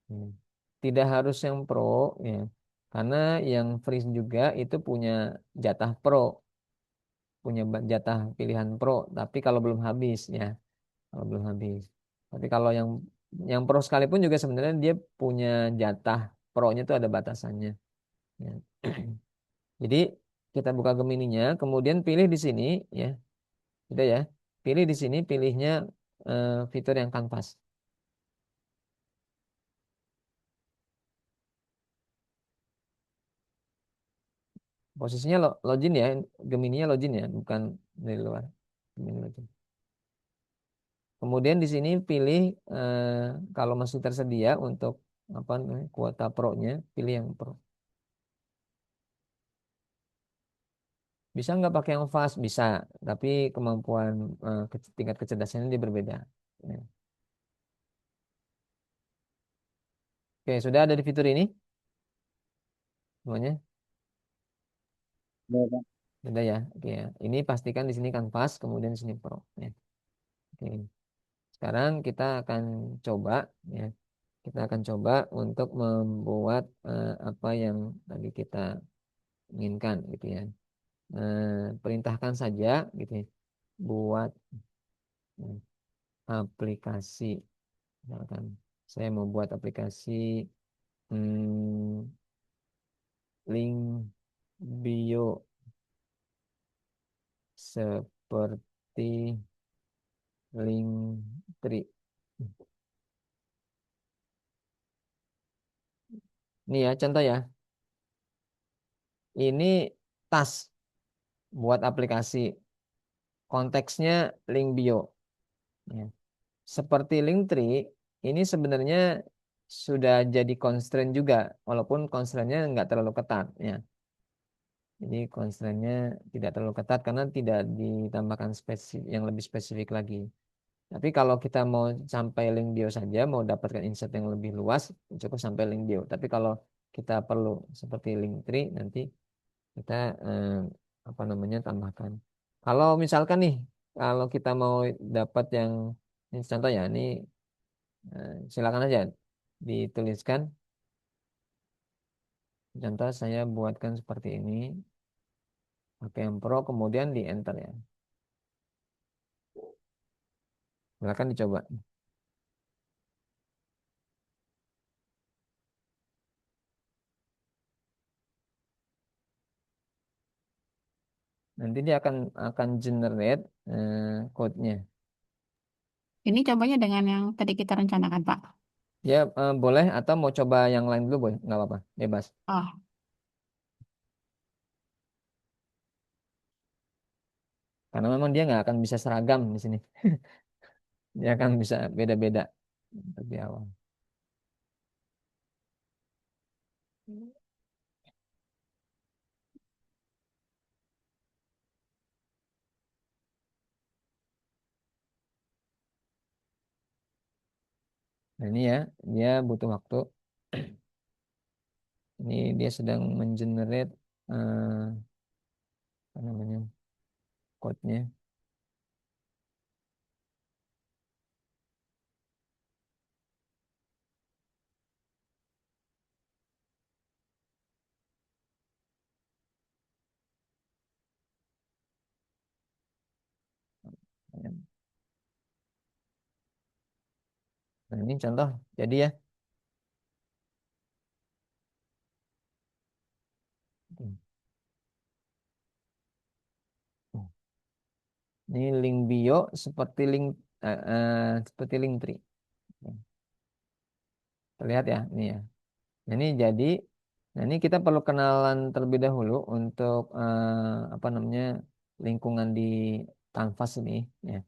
Hmm. Tidak harus yang pro ya. Karena yang free juga itu punya jatah pro, punya jatah pilihan pro, tapi kalau belum habis ya, kalau belum habis. Tapi kalau yang pro sekalipun juga sebenarnya dia punya jatah pro-nya itu ada batasannya. Ya. Jadi kita buka Gemininya, kemudian pilih di sini ya, udah ya. Pilih di sini, pilihnya fitur yang kanvas. Posisinya login ya, Gemininya login ya, bukan dari luar. Gemini login. Kemudian di sini pilih kalau masih tersedia untuk apa namanya, kuota Pro-nya, pilih yang Pro. Bisa nggak pakai yang fast? Bisa, tapi kemampuan tingkat kecerdasannya dia berbeda. Ya. Oke, sudah ada di fitur ini semuanya. Ya, Pak. Sudah ya. Oke ya. Ini pastikan di sini kanvas, kemudian di sini Pro. Ya. Oke. Sekarang kita akan coba ya. Kita akan coba untuk membuat apa yang tadi kita inginkan gitu ya. Perintahkan saja gitu ya. Buat eh, aplikasi. Misalkan saya mau buat aplikasi link bio seperti link tree. Ini ya contoh ya. Ini tas buat aplikasi. Konteksnya link bio. Ya. Seperti Linktree, ini sebenarnya sudah jadi constraint juga, walaupun constraintnya nggak terlalu ketat. Ya. Jadi constraintnya tidak terlalu ketat karena tidak ditambahkan yang lebih spesifik lagi. Tapi kalau kita mau sampai link bio saja, mau dapatkan insight yang lebih luas, cukup sampai link bio. Tapi kalau kita perlu seperti Linktree, nanti kita eh, apa namanya tambahkan. Kalau misalkan nih, kalau kita mau dapat yang ini contoh ya, ini silakan aja dituliskan. Contoh saya buatkan seperti ini, pakai yang pro, kemudian di enter ya. Silakan dicoba. Nanti dia akan generate code-nya. Ini cobanya dengan yang tadi kita rencanakan, Pak. Ya boleh atau mau coba yang lain dulu boleh, nggak apa-apa, bebas. Oh, Karena memang dia nggak akan bisa seragam di sini. Dia akan bisa beda-beda di awal. Nah ini ya, dia butuh waktu. Ini dia sedang mengenerate apa namanya code-nya. Nah, ini contoh. Jadi ya, ini link bio seperti link tree. Terlihat ya, ini ya. Nah, ini jadi, nah ini kita perlu kenalan terlebih dahulu untuk apa namanya lingkungan di kanvas ini. Ya.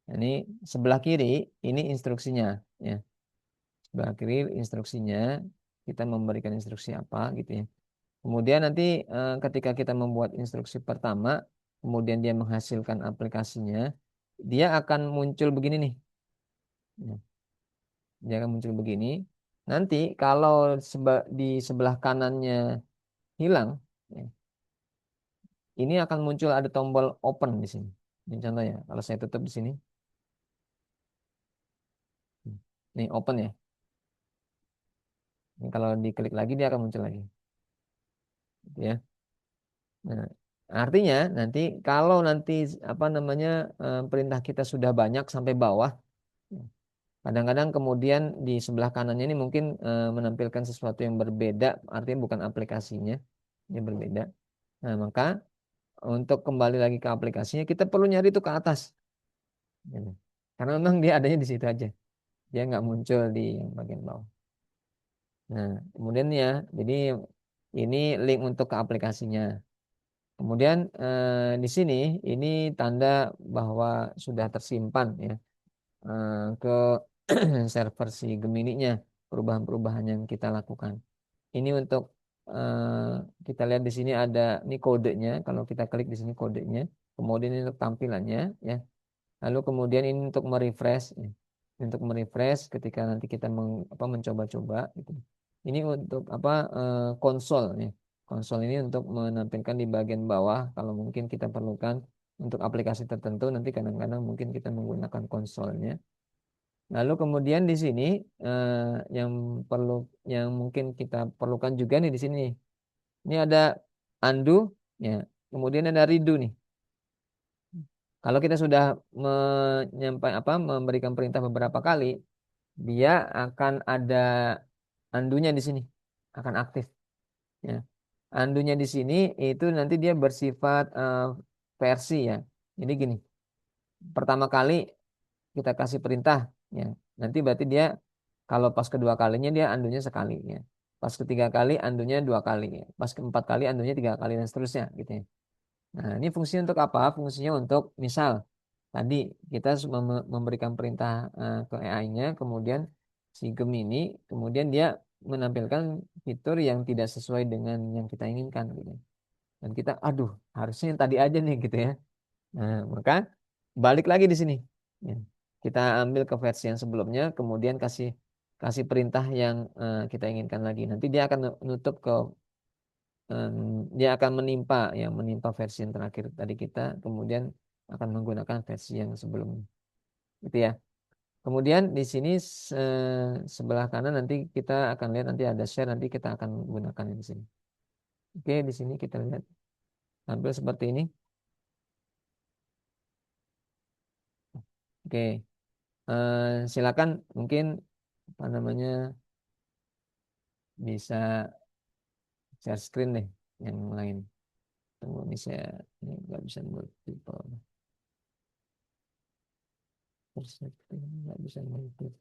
Nah, ini sebelah kiri ini instruksinya. Ya. Sebelah kiri instruksinya kita memberikan instruksi apa gitu ya. Kemudian nanti ketika kita membuat instruksi pertama, kemudian dia menghasilkan aplikasinya, dia akan muncul begini nih. Ya, dia akan muncul begini. Nanti kalau di sebelah kanannya hilang, ya, ini akan muncul ada tombol open di sini. Ini contohnya. Kalau saya tutup di sini, nih open ya. Ini kalau diklik lagi dia akan muncul lagi, gitu ya. Nah, artinya nanti kalau nanti apa namanya perintah kita sudah banyak sampai bawah, kadang-kadang kemudian di sebelah kanannya ini mungkin menampilkan sesuatu yang berbeda, artinya bukan aplikasinya, ini berbeda. Nah, maka untuk kembali lagi ke aplikasinya kita perlu nyari itu ke atas, gitu. Karena memang dia adanya di situ aja, dia nggak muncul di yang bagian bawah. Nah, kemudian ya, jadi ini link untuk ke aplikasinya. Kemudian di sini ini tanda bahwa sudah tersimpan ya ke server si Gemini-nya perubahan-perubahan yang kita lakukan. Ini untuk kita lihat di sini ada ini kodenya. Kalau kita klik di sini kodenya, kemudian ini untuk tampilannya ya. Lalu kemudian ini untuk merefresh, ya. Untuk merefresh ketika nanti kita mencoba-coba gitu. Ini untuk apa konsol ya. Konsol ini untuk menampilkan di bagian bawah kalau mungkin kita perlukan untuk aplikasi tertentu nanti kadang-kadang mungkin kita menggunakan konsolnya. Lalu kemudian di sini yang perlu yang mungkin kita perlukan juga nih di sini. Ini ada undo ya. Kemudian ada redo nih. Kalau kita sudah memberikan perintah beberapa kali, dia akan ada andunya di sini, akan aktif. Ya. Andunya di sini itu nanti dia bersifat versi ya. Jadi gini, pertama kali kita kasih perintah, ya. Nanti berarti dia kalau pas kedua kalinya dia andunya sekali, ya. Pas ketiga kali andunya dua kali, ya. Pas keempat kali andunya tiga kali dan seterusnya, gitu ya. Nah, ini fungsinya untuk apa? Fungsinya untuk misal tadi kita memberikan perintah ke AI-nya, kemudian si Gemini, kemudian dia menampilkan fitur yang tidak sesuai dengan yang kita inginkan, gitu. Dan kita, aduh, harusnya yang tadi aja nih, gitu ya. Nah, maka balik lagi di sini. Ya. Kita ambil ke versi yang sebelumnya, kemudian kasih kasih perintah yang kita inginkan lagi. Nanti dia akan menutup ke em, dia akan menimpa versi yang terakhir tadi kita, kemudian akan menggunakan versi yang sebelumnya. Gitu ya. Kemudian di sini sebelah kanan nanti kita akan lihat nanti ada share nanti kita akan gunakan di sini. Oke, di sini kita lihat tampil seperti ini. Oke. Silakan mungkin apa namanya bisa share screen deh yang lain. Tunggu ini saya ini nggak bisa multiple. Share screen nggak bisa multiple.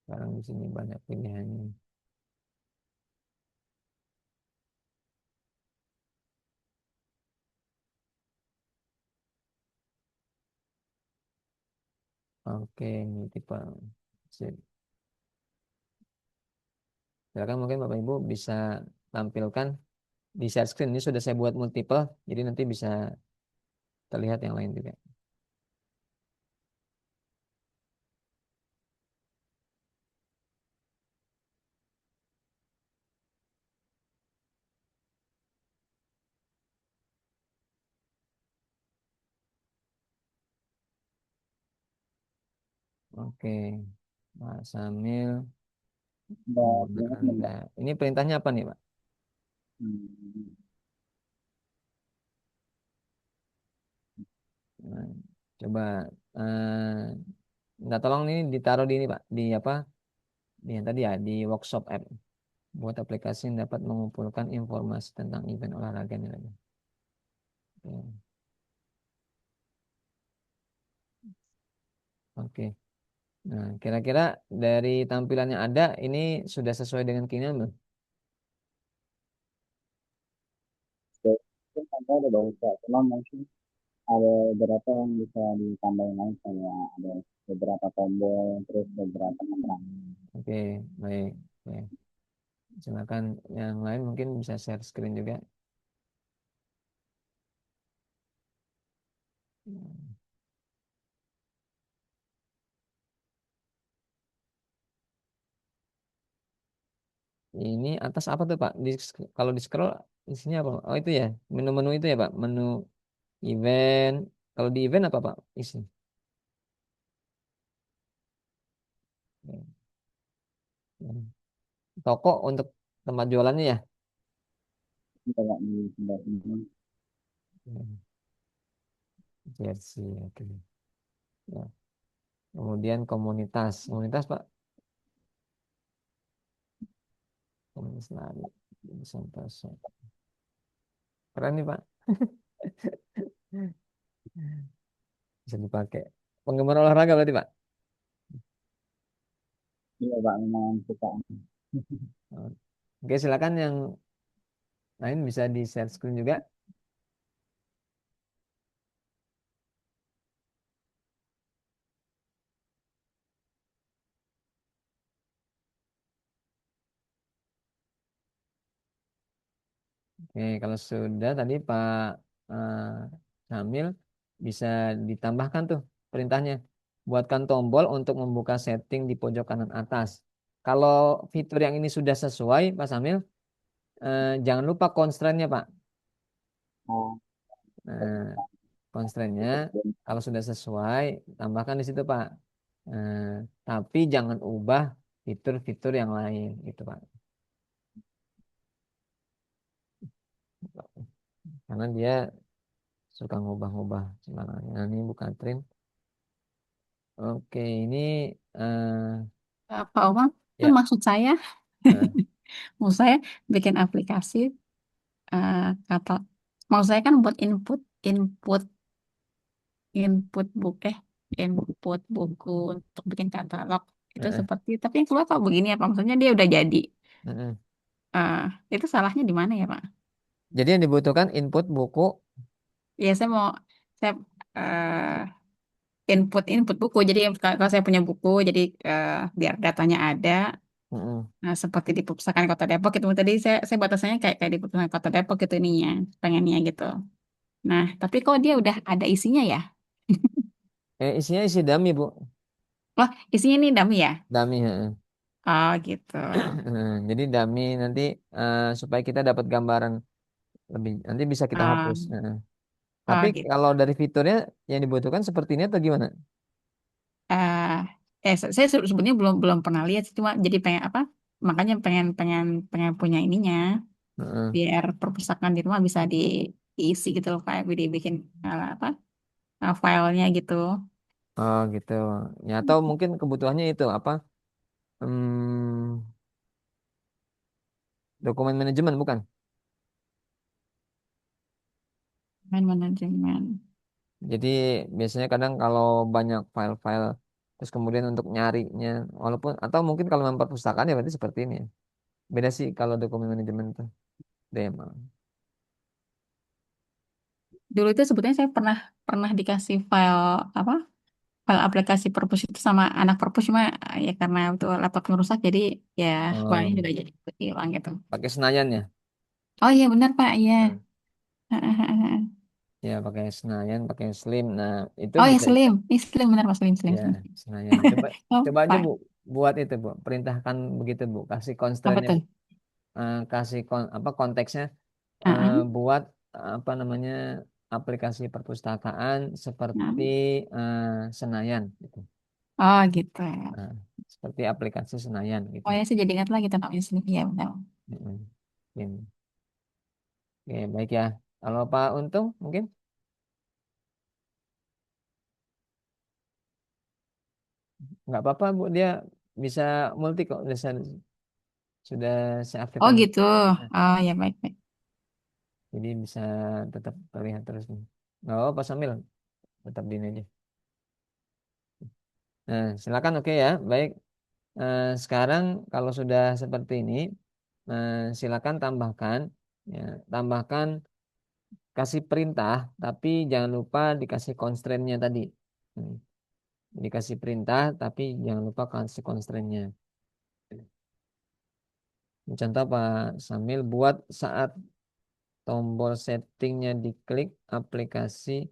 Sekarang di sini banyak pilihannya. Oke, multiple. Sip. Silakan mungkin Bapak Ibu bisa tampilkan di share screen ini sudah saya buat multiple, jadi nanti bisa terlihat yang lain juga. Oke, Pak Samil. Udah banyak nih, Mbak. Nah, ini perintahnya apa nih, Pak? Hmm. Nah, coba minta tolong ini ditaruh di ini, Pak, di apa? Di yang tadi ya, di workshop app. Buat aplikasi yang dapat mengumpulkan informasi tentang event olahraga ini lagi. Ya, oke. Nah, kira-kira dari tampilan yang ada ini sudah sesuai dengan keinginan belum? Mungkin contoh ada bagus Kak. Cuma mungkin ada beberapa yang bisa ditambahin lagi kayak ada beberapa tombol terus beberapa penerang. Oke, baik. Oke. Silakan yang lain mungkin bisa share screen juga. Ini atas apa tuh Pak? Kalau di scroll isinya apa? Oh itu ya, menu-menu itu ya Pak, menu event. Kalau di event apa Pak? Isi. Toko untuk tempat jualannya ya. Kayak di sebelah ini. Jersey, oke. Ya. Kemudian komunitas, komunitas Pak, komunitas lari, Santoso. Keren nih Pak, bisa dipakai. Penggemar olahraga berarti Pak. Iya Pak, memang suka. Oke, silakan yang lain bisa di share screen juga. Oke, kalau sudah tadi Pak eh, Samil bisa ditambahkan tuh perintahnya. Buatkan tombol untuk membuka setting di pojok kanan atas. Kalau fitur yang ini sudah sesuai, Pak Samil, jangan lupa constraint-nya, Pak. Nah, Nah, constraint-nya kalau sudah sesuai, tambahkan di situ, Pak. Eh, tapi jangan ubah fitur-fitur yang lain, gitu, Pak. Karena dia suka ngubah-ngubah sembarangan. Nah, ini bukan trim. Oke, ini Pak Umam, itu ya, maksud saya, eh, maksud saya bikin aplikasi eh, kata, mau saya kan buat input, input, input buku, input buku untuk bikin katalog itu eh, seperti, tapi yang keluar kok begini apa? Maksudnya dia udah jadi. eh. Eh, itu salahnya di mana ya Pak? Jadi yang dibutuhkan input buku. Ya saya mau saya eh, input input buku. Jadi kalau saya punya buku, jadi biar datanya ada. Mm-mm. Nah, seperti di Perpustakaan Kota Depok itu tadi saya batasannya kayak di Perpustakaan Kota Depok gitu ininya, pengennya gitu. Nah, tapi kok dia udah ada isinya ya? Isinya isi dummy, Bu. Wah, isinya nih dummy ya? Dummy. Oh, gitu. Jadi dummy nanti supaya kita dapat gambaran lebih. Nanti bisa kita hapus. Um, Tapi oh, gitu. kalau dari fiturnya yang dibutuhkan seperti ini atau gimana? Eh, saya sebenarnya belum belum pernah lihat sih, cuma jadi pengen apa? Makanya pengen pengen pengen punya ininya, Heeh. biar perpustakaan di rumah bisa diisi gitu loh, kayak dibikin apa? Filenya gitu. Oh gitu. Ya atau mungkin kebutuhannya itu apa? Hmm, dokumen manajemen bukan? Main manajemen. Jadi biasanya kadang kalau banyak file-file terus kemudian untuk nyarinya walaupun atau mungkin kalau memang perpustakaan ya berarti seperti ini ya. Beda sih kalau dokumen manajemen itu DMA. Dulu itu sebetulnya saya pernah pernah dikasih file apa? File aplikasi perpus itu sama anak perpus, cuma ya karena itu laptopnya rusak jadi ya filenya Oh, juga jadi hilang gitu. pakai Senayan ya? Oh iya benar Pak, iya. Hmm. Ya pakai Senayan, pakai Slim. Nah itu Oh ya bisa Slim, ini Slim benar Pak, Slim Slim ya Slim. Senayan. Coba Oh coba aja Pak, Bu buat itu Bu. Perintahkan begitu Bu. Kasih apa constraint-nya tuh? Bu. Kasih apa konteksnya Heeh. buat apa namanya aplikasi perpustakaan seperti Nah. eh, Senayan gitu. Oh gitu. Nah, seperti aplikasi Senayan gitu. Oh ya, saya jadi ingat lagi tentang ini sini. Iya benar. Mm-mm. Ini. Oke, baik ya. Kalau Pak Untung mungkin nggak apa-apa Bu, dia bisa multi kok, sudah saya Oh aktifkan. gitu. Nah, Oh ya baik baik. jadi bisa tetap terlihat terus nih. Nggak apa-apa sambil tetap di ini aja. Nah, silakan oke ya. Baik. Sekarang kalau sudah seperti ini, silakan tambahkan, ya, tambahkan kasih perintah, tapi jangan lupa dikasih constraint-nya tadi. Hmm, Dikasih perintah, tapi jangan lupa kasih constraint-nya. Contoh Pak Sambil buat saat tombol settingnya diklik, aplikasi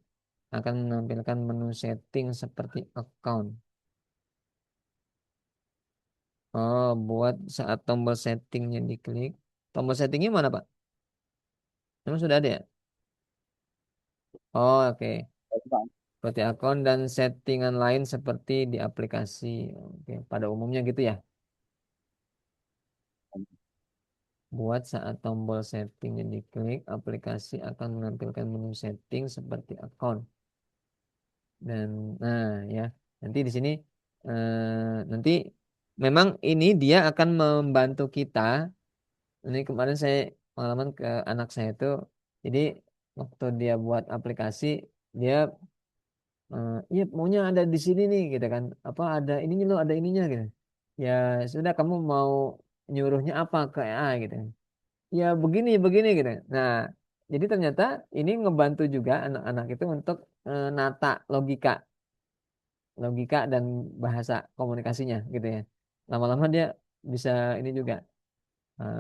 akan menampilkan menu setting seperti account. Oh, buat saat tombol settingnya diklik. Tombol settingnya mana Pak? Emang sudah ada ya? Oh, oke. Jadi, Pak, Seperti akun dan settingan lain seperti di aplikasi. Oke, pada umumnya gitu ya. Buat saat tombol settingnya diklik, aplikasi akan menampilkan menu setting seperti akun. Dan nah ya, nanti di sini nanti memang ini dia akan membantu kita. Ini kemarin saya pengalaman ke anak saya itu, jadi waktu dia buat aplikasi, dia iya maunya ada di sini nih gitu kan, apa ada ininya lo ada ininya gitu. Ya sudah kamu mau nyuruhnya apa ke AI gitu. Ya begini begini gitu. Nah jadi ternyata ini ngebantu juga anak-anak itu untuk nata logika dan bahasa komunikasinya gitu ya. Lama-lama dia bisa ini juga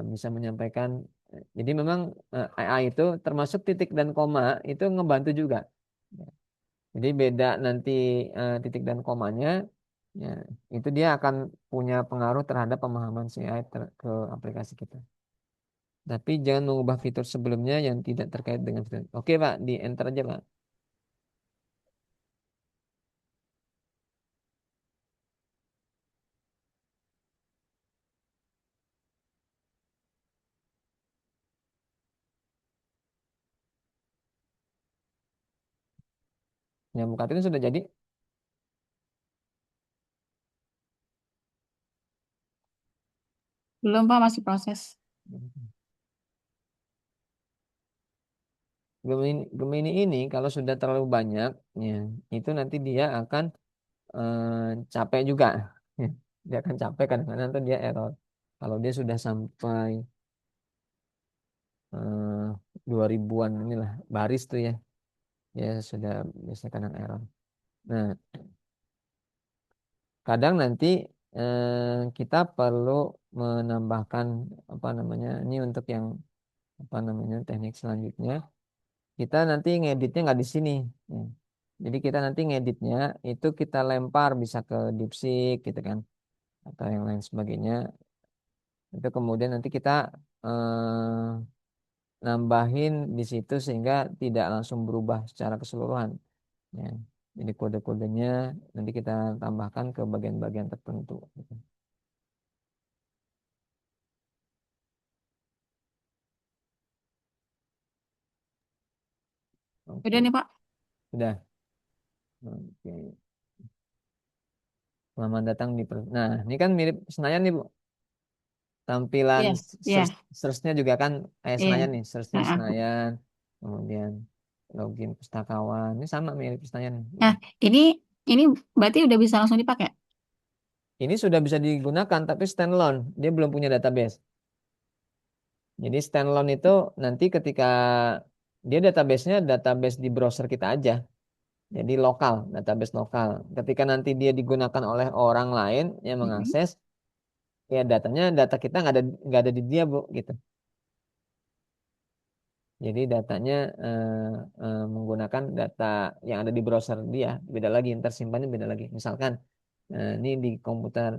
bisa menyampaikan. Jadi memang AI itu termasuk titik dan koma itu ngebantu juga. Jadi beda nanti titik dan komanya, ya, itu dia akan punya pengaruh terhadap pemahaman si AI ke aplikasi kita. Tapi jangan mengubah fitur sebelumnya yang tidak terkait dengan fitur. Oke Pak, di enter aja Pak. Yang buka itu sudah jadi. Belum Pak, masih proses. Gemini ini kalau sudah terlalu banyak, ya, itu nanti dia akan capek juga. Dia akan capek kadang-kadang tuh dia error. Kalau dia sudah sampai 2000-an inilah baris tuh ya, ya sudah biasa kadang error. Nah, kadang nanti kita perlu menambahkan apa namanya ini untuk yang apa namanya teknik selanjutnya. Kita nanti ngeditnya nggak di sini. Ya. Jadi kita nanti ngeditnya itu kita lempar bisa ke DeepSeek gitu kan atau yang lain sebagainya. Itu kemudian nanti kita nambahin di situ sehingga tidak langsung berubah secara keseluruhan. Ya. Jadi kode-kodenya nanti kita tambahkan ke bagian-bagian tertentu. Gitu. Udah Oke, nih Pak. sudah. Oke. Selamat datang di. Nah, ini kan mirip Senayan nih, Bu. Tampilan Iya, iya, search-nya juga kan kayak iya. Senayan nih. Search-nya di Heeh. Senayan. Kemudian login pustakawan. Ini sama mirip Senayan. Gitu. Nah, ini berarti udah bisa langsung dipakai. Ini sudah bisa digunakan, tapi standalone. Dia belum punya database. Jadi standalone itu nanti ketika dia database-nya database di browser kita aja. Jadi lokal, database lokal. Ketika nanti dia digunakan oleh orang lain yang Mm-mm. mengakses, ya data kita nggak ada di dia Bu, gitu. Jadi datanya menggunakan data yang ada di browser dia, beda lagi, tersimpannya beda lagi. Misalkan ini di komputer,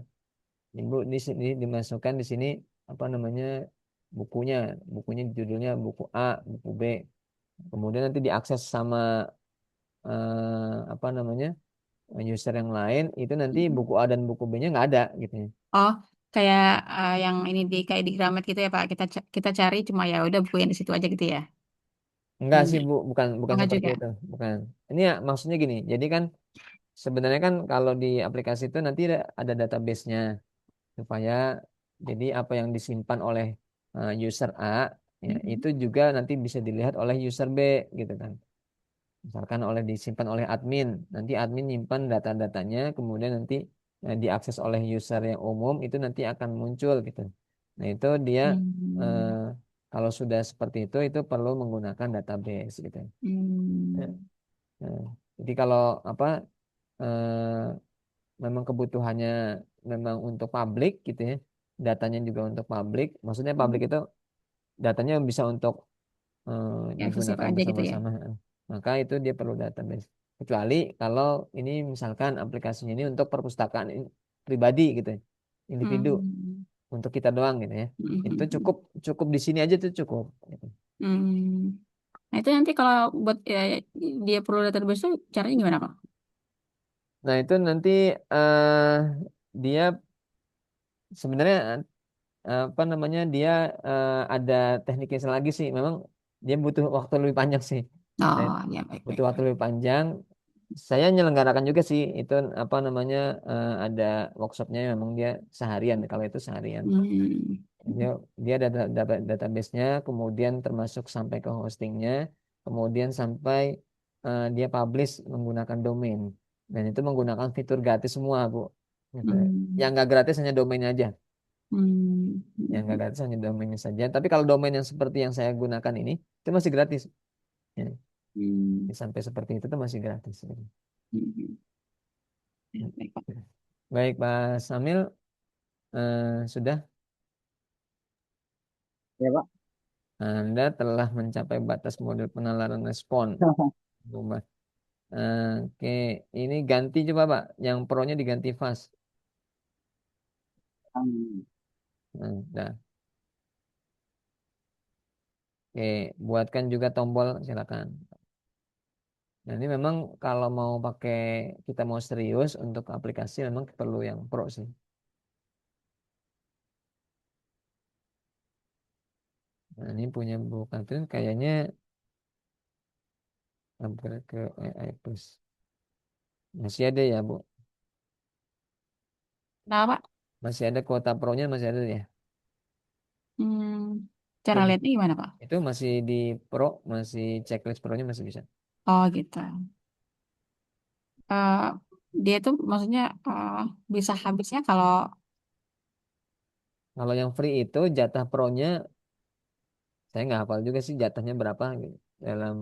Ibu di sini dimasukkan di sini apa namanya bukunya, bukunya judulnya buku A, buku B. Kemudian nanti diakses sama apa namanya user yang lain, itu nanti buku A dan buku B-nya nggak ada gitu ya. Oh, kayak yang ini kayak di Gramet gitu ya Pak. Kita cari cuma ya udah buku yang di situ aja gitu ya. Enggak sih Enggak, Bu, bukan bukan enggak seperti juga. itu, bukan. Ini ya maksudnya gini. Jadi kan sebenarnya kan kalau di aplikasi itu nanti ada database-nya supaya jadi apa yang disimpan oleh user A ya Mm. itu juga nanti bisa dilihat oleh user B gitu kan. Misalkan disimpan oleh admin, nanti admin nyimpan data-datanya, kemudian nanti diakses oleh user yang umum itu nanti akan muncul gitu. Nah itu dia eh, Hmm. kalau sudah seperti itu perlu menggunakan database gitu. Ya. Hmm. Nah, jadi kalau apa memang kebutuhannya memang untuk publik gitu ya, datanya juga untuk publik. Maksudnya publik itu datanya bisa untuk Ya, akses siapa digunakan aja gitu ya. bersama-sama. Maka itu dia perlu database. Kecuali kalau ini misalkan aplikasinya ini untuk perpustakaan pribadi gitu ya, individu Hmm. untuk kita doang gitu ya. Itu Hmm. cukup cukup di sini aja tuh cukup. Gitu. Hmm. Nah itu nanti kalau buat ya, dia perlu database itu caranya gimana Pak? Nah itu nanti eh dia sebenarnya apa namanya dia ada tekniknya lagi sih. Memang dia butuh waktu lebih panjang sih. Nah, Oh ya baik baik butuh waktu baik. lebih panjang. Saya menyelenggarakan juga sih itu apa namanya ada workshopnya memang dia seharian kalau itu seharian. Hmm. Dia dia ada database-nya, kemudian termasuk sampai ke hostingnya, kemudian sampai dia publish menggunakan domain. Dan itu menggunakan fitur gratis semua, Bu. Gitu. Yang Hmm. nggak gratis hanya domainnya aja. Hmm. Yang nggak gratis hanya domainnya saja. Tapi kalau domain yang seperti yang saya gunakan ini, itu masih gratis. Ya, Hmm. sampai seperti itu tuh masih gratis. Hmm. Ya, baik Pak. Baik, Pak Samil, sudah Ya Pak. Anda telah mencapai batas model penalaran respon. Rumah. Oke, ini ganti coba Pak. Yang pro-nya diganti fast. Hmm. Dah. Oke, buatkan juga tombol, silakan. Nah, ini memang kalau mau pakai kita mau serius untuk aplikasi memang perlu yang pro sih. Nah, ini punya Bu Katrin kayaknya upgrade ke AI Plus. Masih ada ya, Bu? Nah Pak, Masih ada kuota pro-nya masih ada ya? hmm, Itu cara lihatnya gimana Pak? itu masih di pro, masih checklist pro-nya masih bisa. Oh gitu. Eh, dia tuh maksudnya bisa habisnya kalau Kalau yang free itu jatah pro-nya saya nggak hafal juga sih jatahnya berapa gitu. Dalam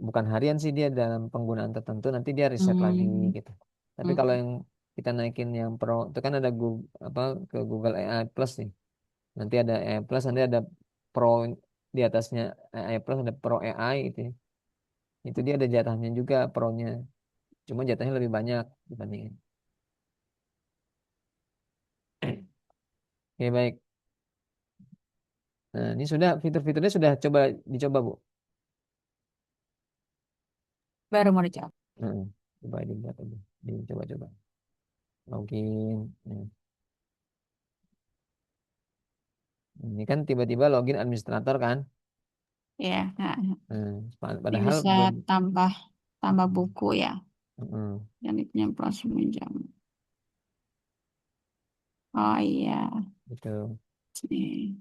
bukan harian sih dia dalam penggunaan tertentu nanti dia riset lagi hmm, gitu. Tapi kalau hmm, yang kita naikin yang pro itu kan ada Google, apa ke Google AI Plus nih. Nanti ada AI Plus, nanti ada Pro di atasnya AI Plus ada Pro AI gitu ya. Itu dia ada jatahnya juga pro-nya. Cuma jatahnya lebih banyak dibandingin. Oke, baik. Nah, ini sudah fitur-fiturnya sudah dicoba, Bu. baru mau dijawab. Nah, coba dibuat aja. Dicoba-coba. Login. Nah, ini kan tiba-tiba login administrator kan. Ya, nah, Nah, ini padahal bisa belum. tambah tambah buku ya. Heeh, Dan itu yang plus minjam. Oh iya, gitu. nih.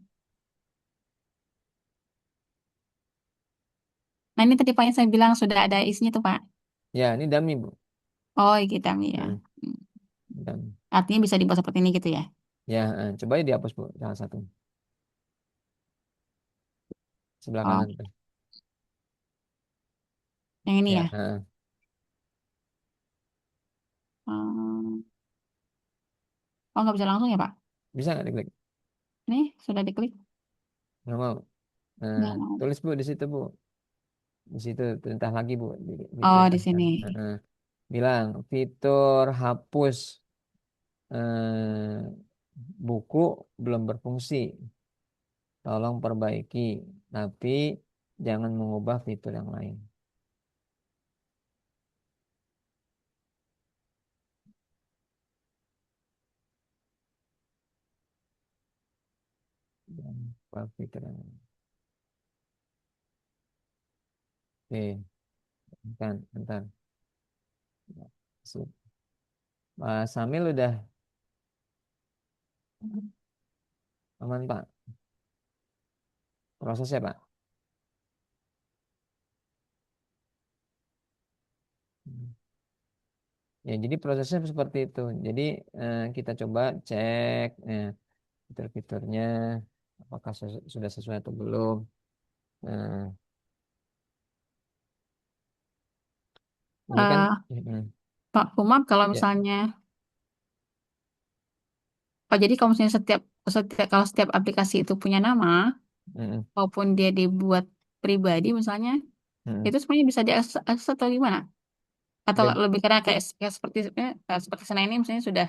Nah ini tadi Pak yang saya bilang sudah ada isinya tuh Pak. Ya, ini dummy, Bu. Oh gitu ya. Nah, Hmm. dummy. Artinya bisa dibuat seperti ini gitu ya. Ya, coba ya dihapus, Bu. Salah satu. Sebelah Oh, kanan tuh. yang ini Ya, ya. Hmm. Oh nggak bisa langsung ya Pak? bisa nggak diklik? Ini sudah diklik. Nggak mau. Nah, Nggak mau. tulis, Bu, di situ, Bu. Di situ perintah lagi, Bu. Oh di Diperintahkan. sini. Bilang fitur hapus eh, buku belum berfungsi. Tolong perbaiki, tapi jangan mengubah fitur yang lain. Pak Fitra. Oke, kan, bentar. Sip. Pak Samil udah aman Pak? Prosesnya Pak? Ya, jadi prosesnya seperti itu. Jadi kita coba cek fitur-fiturnya, apakah sudah sesuai atau belum. Nah, ini kan, Eh, Pak Umar, kalau ya, misalnya, oh jadi kalau misalnya kalau setiap aplikasi itu punya nama, mm, maupun dia dibuat pribadi misalnya, mm. itu sebenarnya bisa diakses akses atau gimana? Atau Be- lebih karena kayak seperti Sena ini misalnya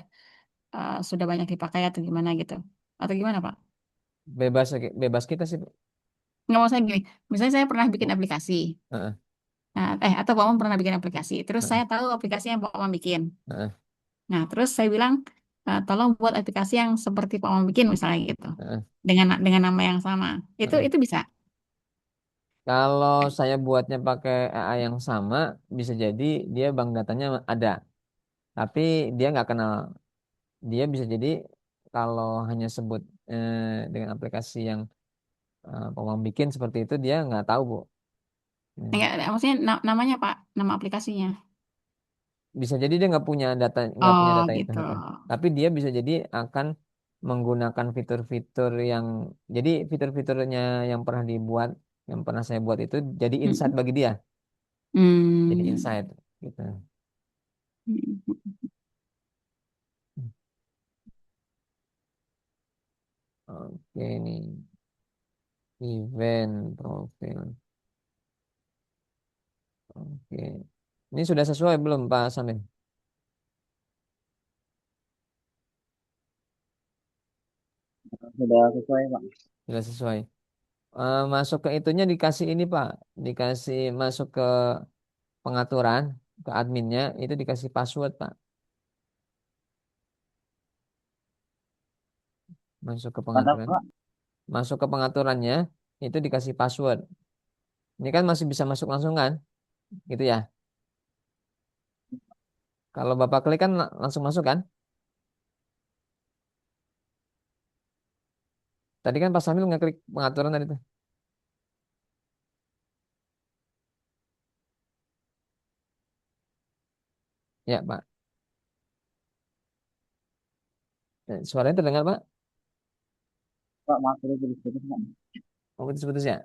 sudah banyak dipakai atau gimana gitu? Atau gimana Pak? bebas, bebas kita sih. Nggak mau saya gini, misalnya saya pernah bikin Oh, aplikasi, heeh, nah, atau Pak Om pernah bikin aplikasi, terus heeh, saya tahu aplikasi yang Pak Om bikin. heeh, Nah, terus saya bilang, tolong buat aplikasi yang seperti Pak Om bikin misalnya gitu, heeh, dengan nama yang sama. heeh. Itu bisa. Kalau saya buatnya pakai AI yang sama, bisa jadi dia bank datanya ada, tapi dia nggak kenal. Dia bisa jadi kalau hanya sebut eh, dengan aplikasi yang Pemam bikin seperti itu dia nggak tahu Bu. Hmm. Enggak, maksudnya namanya Pak, nama aplikasinya. Bisa jadi dia nggak punya Oh data itu. gitu. Heeh. Tapi dia bisa jadi akan menggunakan fitur-fitur yang jadi fitur-fiturnya yang pernah dibuat, yang pernah saya buat itu jadi insight Hmm. bagi dia, jadi Hmm. insight gitu. Oke nih, event profil. Oke. Ini sudah sesuai belum Pak Samin? Sudah sesuai Pak. Sudah sesuai. Masuk ke itunya dikasih ini Pak, dikasih masuk ke pengaturan ke adminnya itu dikasih password Pak. Masuk ke Mantap pengaturan, Pak. masuk ke pengaturannya itu dikasih password. Ini kan masih bisa masuk langsung kan, gitu ya. Kalau Bapak klik kan langsung masuk kan. Tadi kan pas sambil ngeklik pengaturan tadi tuh. Ya Pak. Suaranya terdengar Pak. Pak maaf tadi putus-putus Pak. Oh, putus-putus ya.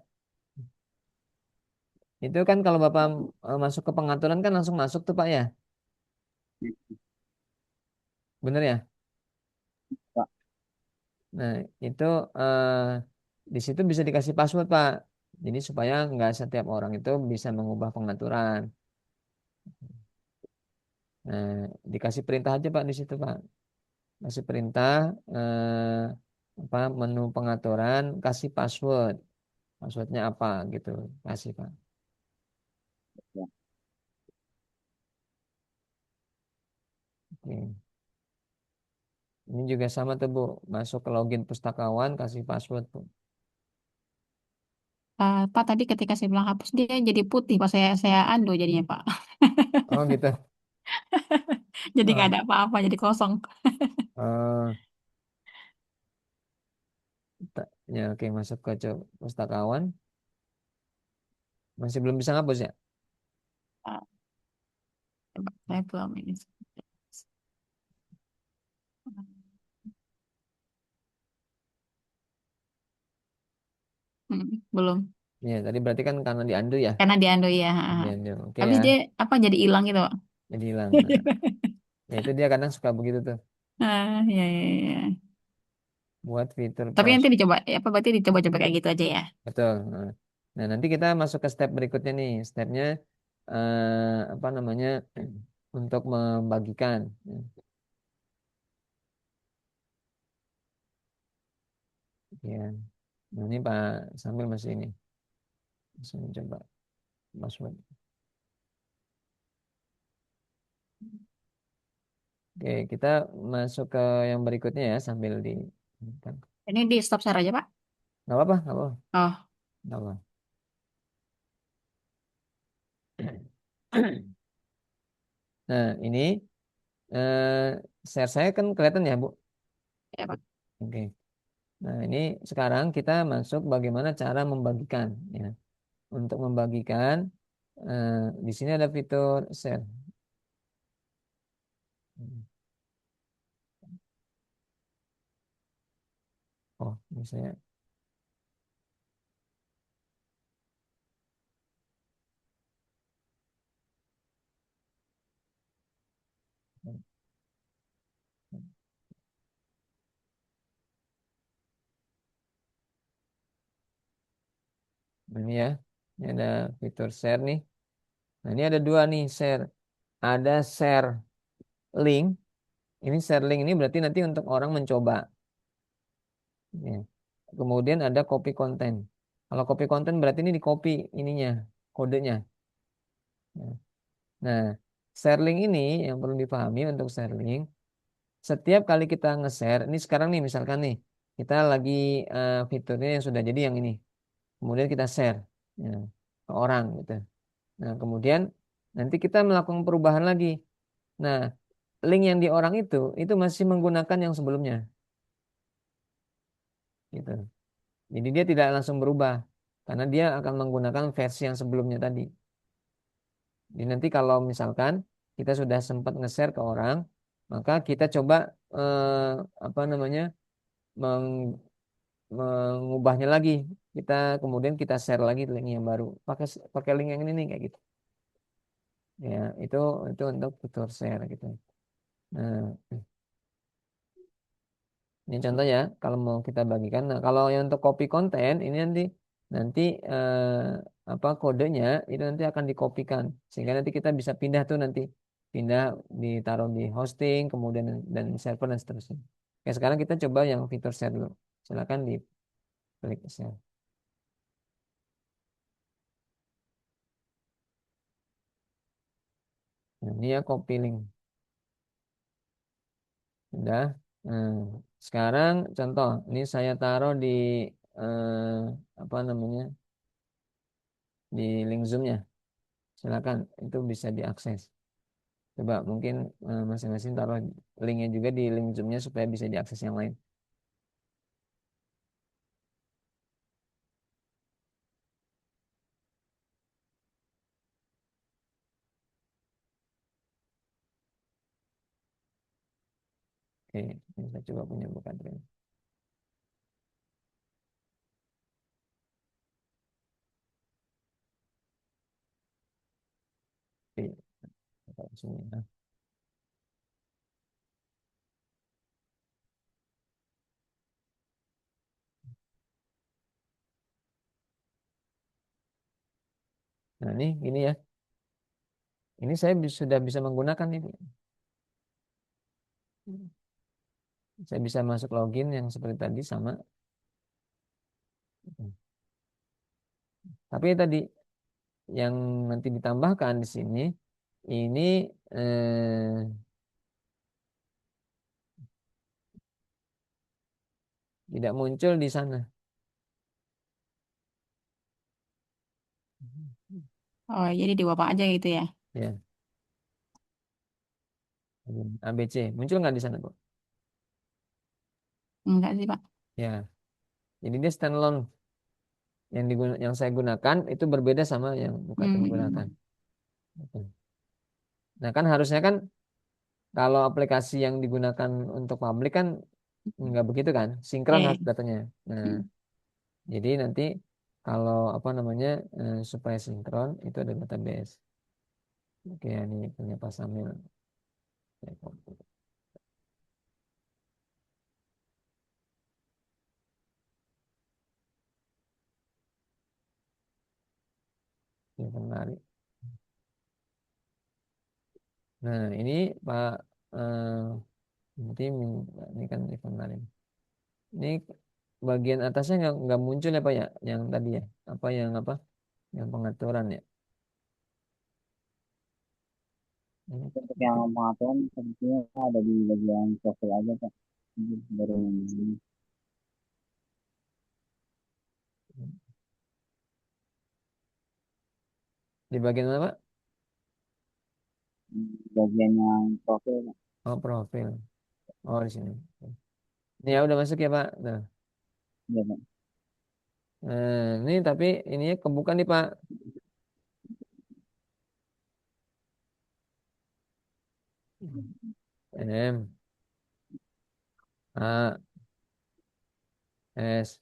Itu kan kalau Bapak masuk ke pengaturan kan langsung masuk tuh Pak ya. Bener ya. Pak, Nah, itu eh, di situ bisa dikasih password, Pak. Jadi supaya nggak setiap orang itu bisa mengubah pengaturan. Nah, dikasih perintah aja, Pak, di situ, Pak. Kasih perintah apa menu pengaturan, kasih password. Passwordnya apa gitu, kasih, Pak. ya. Oke. Ini juga sama tuh, Bu. Masuk ke login pustakawan, kasih password, Bu. Pak tadi ketika saya bilang hapus dia jadi putih pas saya undo jadinya Pak. Oh, gitu. Jadi nggak Oh, ada apa-apa, jadi kosong. oh, ya, oke, masuk ke pustakawan. Masih belum bisa ngapus ya? Ah, coba saya belum ini. Belum. Ya, tadi berarti kan karena di undo ya. Karena di undo ya. Di undo. Oke Habis ya, dia apa jadi hilang gitu Pak. jadi hilang. Nah, ya itu dia kadang suka begitu tuh. Ya, ya, ya. Buat fitur Tapi pas. nanti dicoba, apa berarti dicoba-coba kayak gitu aja ya. Betul. Nah, nanti kita masuk ke step berikutnya nih. Stepnya apa namanya? Untuk membagikan. Ya. Nah, ini Pak sambil masih ini. Masih mencoba password. Oke, kita masuk ke yang berikutnya ya sambil di. Ini di stop share aja Pak. Nggak apa-apa, nggak apa-apa. Oh, Nggak apa. Nah, ini eh, share saya kan kelihatan ya, Bu. ya Pak. Oke. Nah, ini sekarang kita masuk bagaimana cara membagikan ya. Untuk membagikan eh, di sini ada fitur share. Oh, ini saya ini ya. Ini ada fitur share nih. Nah, ini ada dua nih share. Ada share link. Ini share link ini berarti nanti untuk orang mencoba. Ya. Kemudian ada copy konten. Kalau copy konten berarti ini di copy ininya, kodenya. Ya. Nah, share link ini yang perlu dipahami untuk share link. Setiap kali kita nge-share, ini sekarang nih misalkan nih, kita lagi fiturnya yang sudah jadi yang ini. Kemudian kita share ya, ke orang gitu. Nah, kemudian nanti kita melakukan perubahan lagi. Nah, link yang di orang itu masih menggunakan yang sebelumnya gitu. Jadi dia tidak langsung berubah karena dia akan menggunakan versi yang sebelumnya tadi. Jadi nanti kalau misalkan kita sudah sempat nge-share ke orang, maka kita coba eh, apa namanya meng- mengubahnya lagi. Kita kemudian kita share lagi link yang baru. Pakai pakai link yang ini nih kayak gitu. Ya, itu untuk fitur share gitu. Nah, ini contoh ya, kalau mau kita bagikan. Nah, kalau yang untuk copy konten ini nanti apa kodenya itu nanti akan dikopikan sehingga nanti kita bisa pindah tuh nanti pindah ditaruh di hosting kemudian dan server dan seterusnya. Oke, sekarang kita coba yang fitur share dulu. Silakan di klik share. Nah, ini ya copy link. Sudah. Nah, sekarang contoh ini saya taruh di apa namanya di link Zoom-nya. Silakan itu bisa diakses. Coba mungkin masing-masing taruh linknya juga di link Zoom-nya supaya bisa diakses yang lain. Oke, ini saya coba punya buka Drive. Oke, kita langsung ya. Nah, ini ya. Ini saya sudah bisa menggunakan ini. Saya bisa masuk login yang seperti tadi sama. Tapi tadi yang nanti ditambahkan di sini ini tidak muncul di sana. Oh, jadi di Bapak aja gitu ya? Ya, ABC muncul nggak di sana, Bu? Enggak sih, Pak. Ya, jadi dia standalone. Yang saya gunakan itu berbeda sama yang bukan gunakan. Hmm. Nah, kan harusnya kan kalau aplikasi yang digunakan untuk publik kan nggak begitu kan, sinkron Oke. harus datanya. Nah, jadi nanti kalau apa namanya supaya sinkron itu ada database. Oke, ini punya Pak Samil. Ini menarik. Nah, ini Pak nanti ini kan event lain. Ini bagian atasnya nggak muncul ya Pak ya, yang tadi ya, apa, yang pengaturan ya. Ini Untuk yang pengaturan sepertinya ada di bagian profil aja Pak. Baru ini. Di bagian mana, Pak? bagian yang profil, Pak. Oh, profil. Oh, di sini. Ini ya udah masuk ya, Pak. Nah, Iya, Pak. ini tapi ininya kebuka nih, Pak. M A S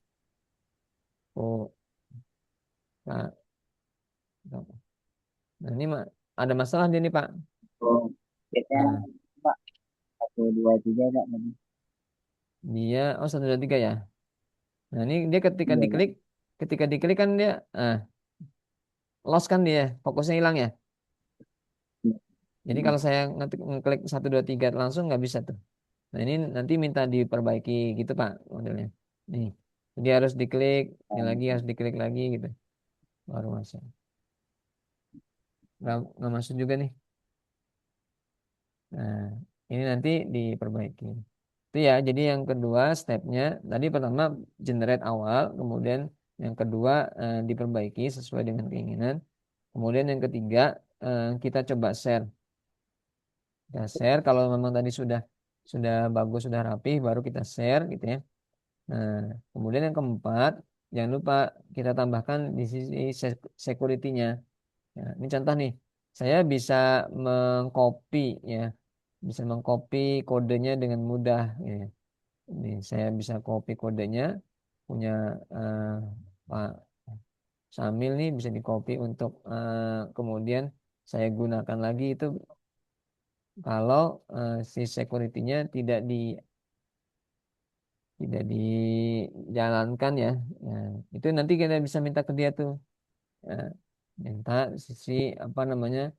O K. Nah, ini ada masalah dia nih, Pak. Oh, chatnya Nah, Pak 1 2 3 Pak tadi. dia oh 1 2 3 ya. Nah, ini dia Iya, Pak. ketika diklik kan dia lost kan dia, fokusnya hilang ya. Iya. Jadi kalau saya ngeklik 1 2 3 langsung nggak bisa tuh. Nah, ini nanti minta diperbaiki gitu, Pak, modelnya. Nih, jadi harus diklik, ini Oh, lagi harus diklik lagi gitu. Baru masuk. Nggak masuk juga nih. Nah, ini nanti diperbaiki. Itu ya, jadi yang kedua stepnya, tadi pertama generate awal, kemudian yang kedua diperbaiki sesuai dengan keinginan. Kemudian yang ketiga kita coba share. Kita share kalau memang tadi sudah bagus, sudah rapi, baru kita share gitu ya. Nah, kemudian yang keempat, jangan lupa kita tambahkan di sisi security-nya. Ya, ini contoh nih, saya bisa mengcopy ya, bisa mengcopy kodenya dengan mudah. Ya. Ini saya bisa copy kodenya, punya eh, Pak Samil nih bisa di copy untuk kemudian saya gunakan lagi itu kalau si security-nya tidak dijalankan ya. Nah, itu nanti kita bisa minta ke dia tuh. Ya, minta sisi apa namanya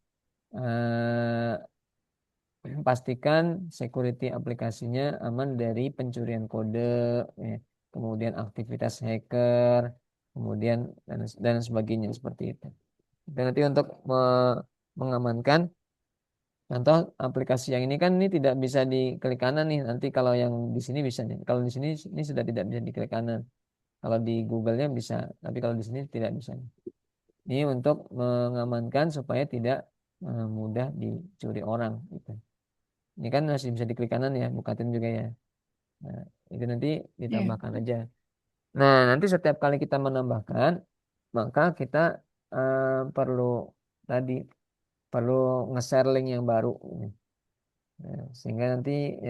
pastikan security aplikasinya aman dari pencurian kode, ya, kemudian aktivitas hacker, kemudian dan sebagainya seperti itu. Dan nanti untuk mengamankan, contoh aplikasi yang ini kan ini tidak bisa diklik kanan nih. Nanti kalau yang di sini bisa nih. Kalau di sini ini sudah tidak bisa diklik kanan. Kalau di Google-nya bisa, tapi kalau di sini tidak bisa. Ini untuk mengamankan supaya tidak mudah dicuri orang gitu. Ini kan masih bisa diklik kanan ya, bukatin juga ya. Nah, itu nanti Iya. ditambahkan aja. Nah, nanti setiap kali kita menambahkan, maka kita perlu tadi perlu nge-share link yang baru. Nah, sehingga nanti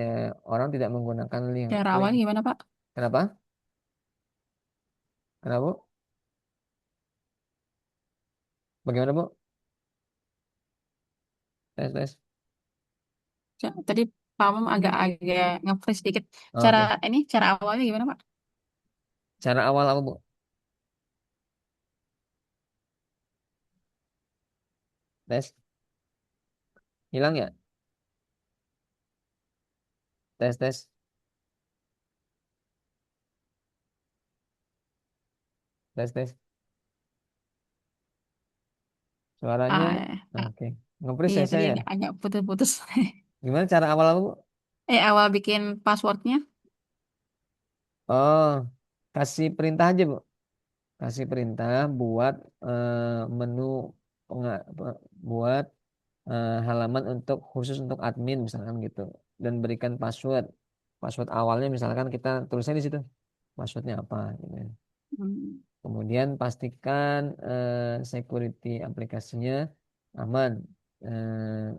orang tidak menggunakan link. Cara link. awalnya gimana, Pak? Kenapa? Kenapa, Bu? Bagaimana, Bu? Tes, tes. Tadi Pak Mom agak-agak nge-freeze dikit. Cara Oke. cara awalnya gimana, Pak? Cara awal apa, Bu? Tes. Hilang ya? Tes, tes. Tes, tes. Suaranya, Ah, oke. Nge-freeze iya ya tadi saya. agak putus-putus. Gimana cara awal apa, Bu? Awal bikin passwordnya. Oh, kasih perintah aja, Bu. Kasih perintah buat menu buat halaman untuk khusus untuk admin misalkan gitu dan berikan password. Password awalnya misalkan kita tulisnya di situ. Passwordnya apa gitu ya. Hmm. Kemudian pastikan security aplikasinya aman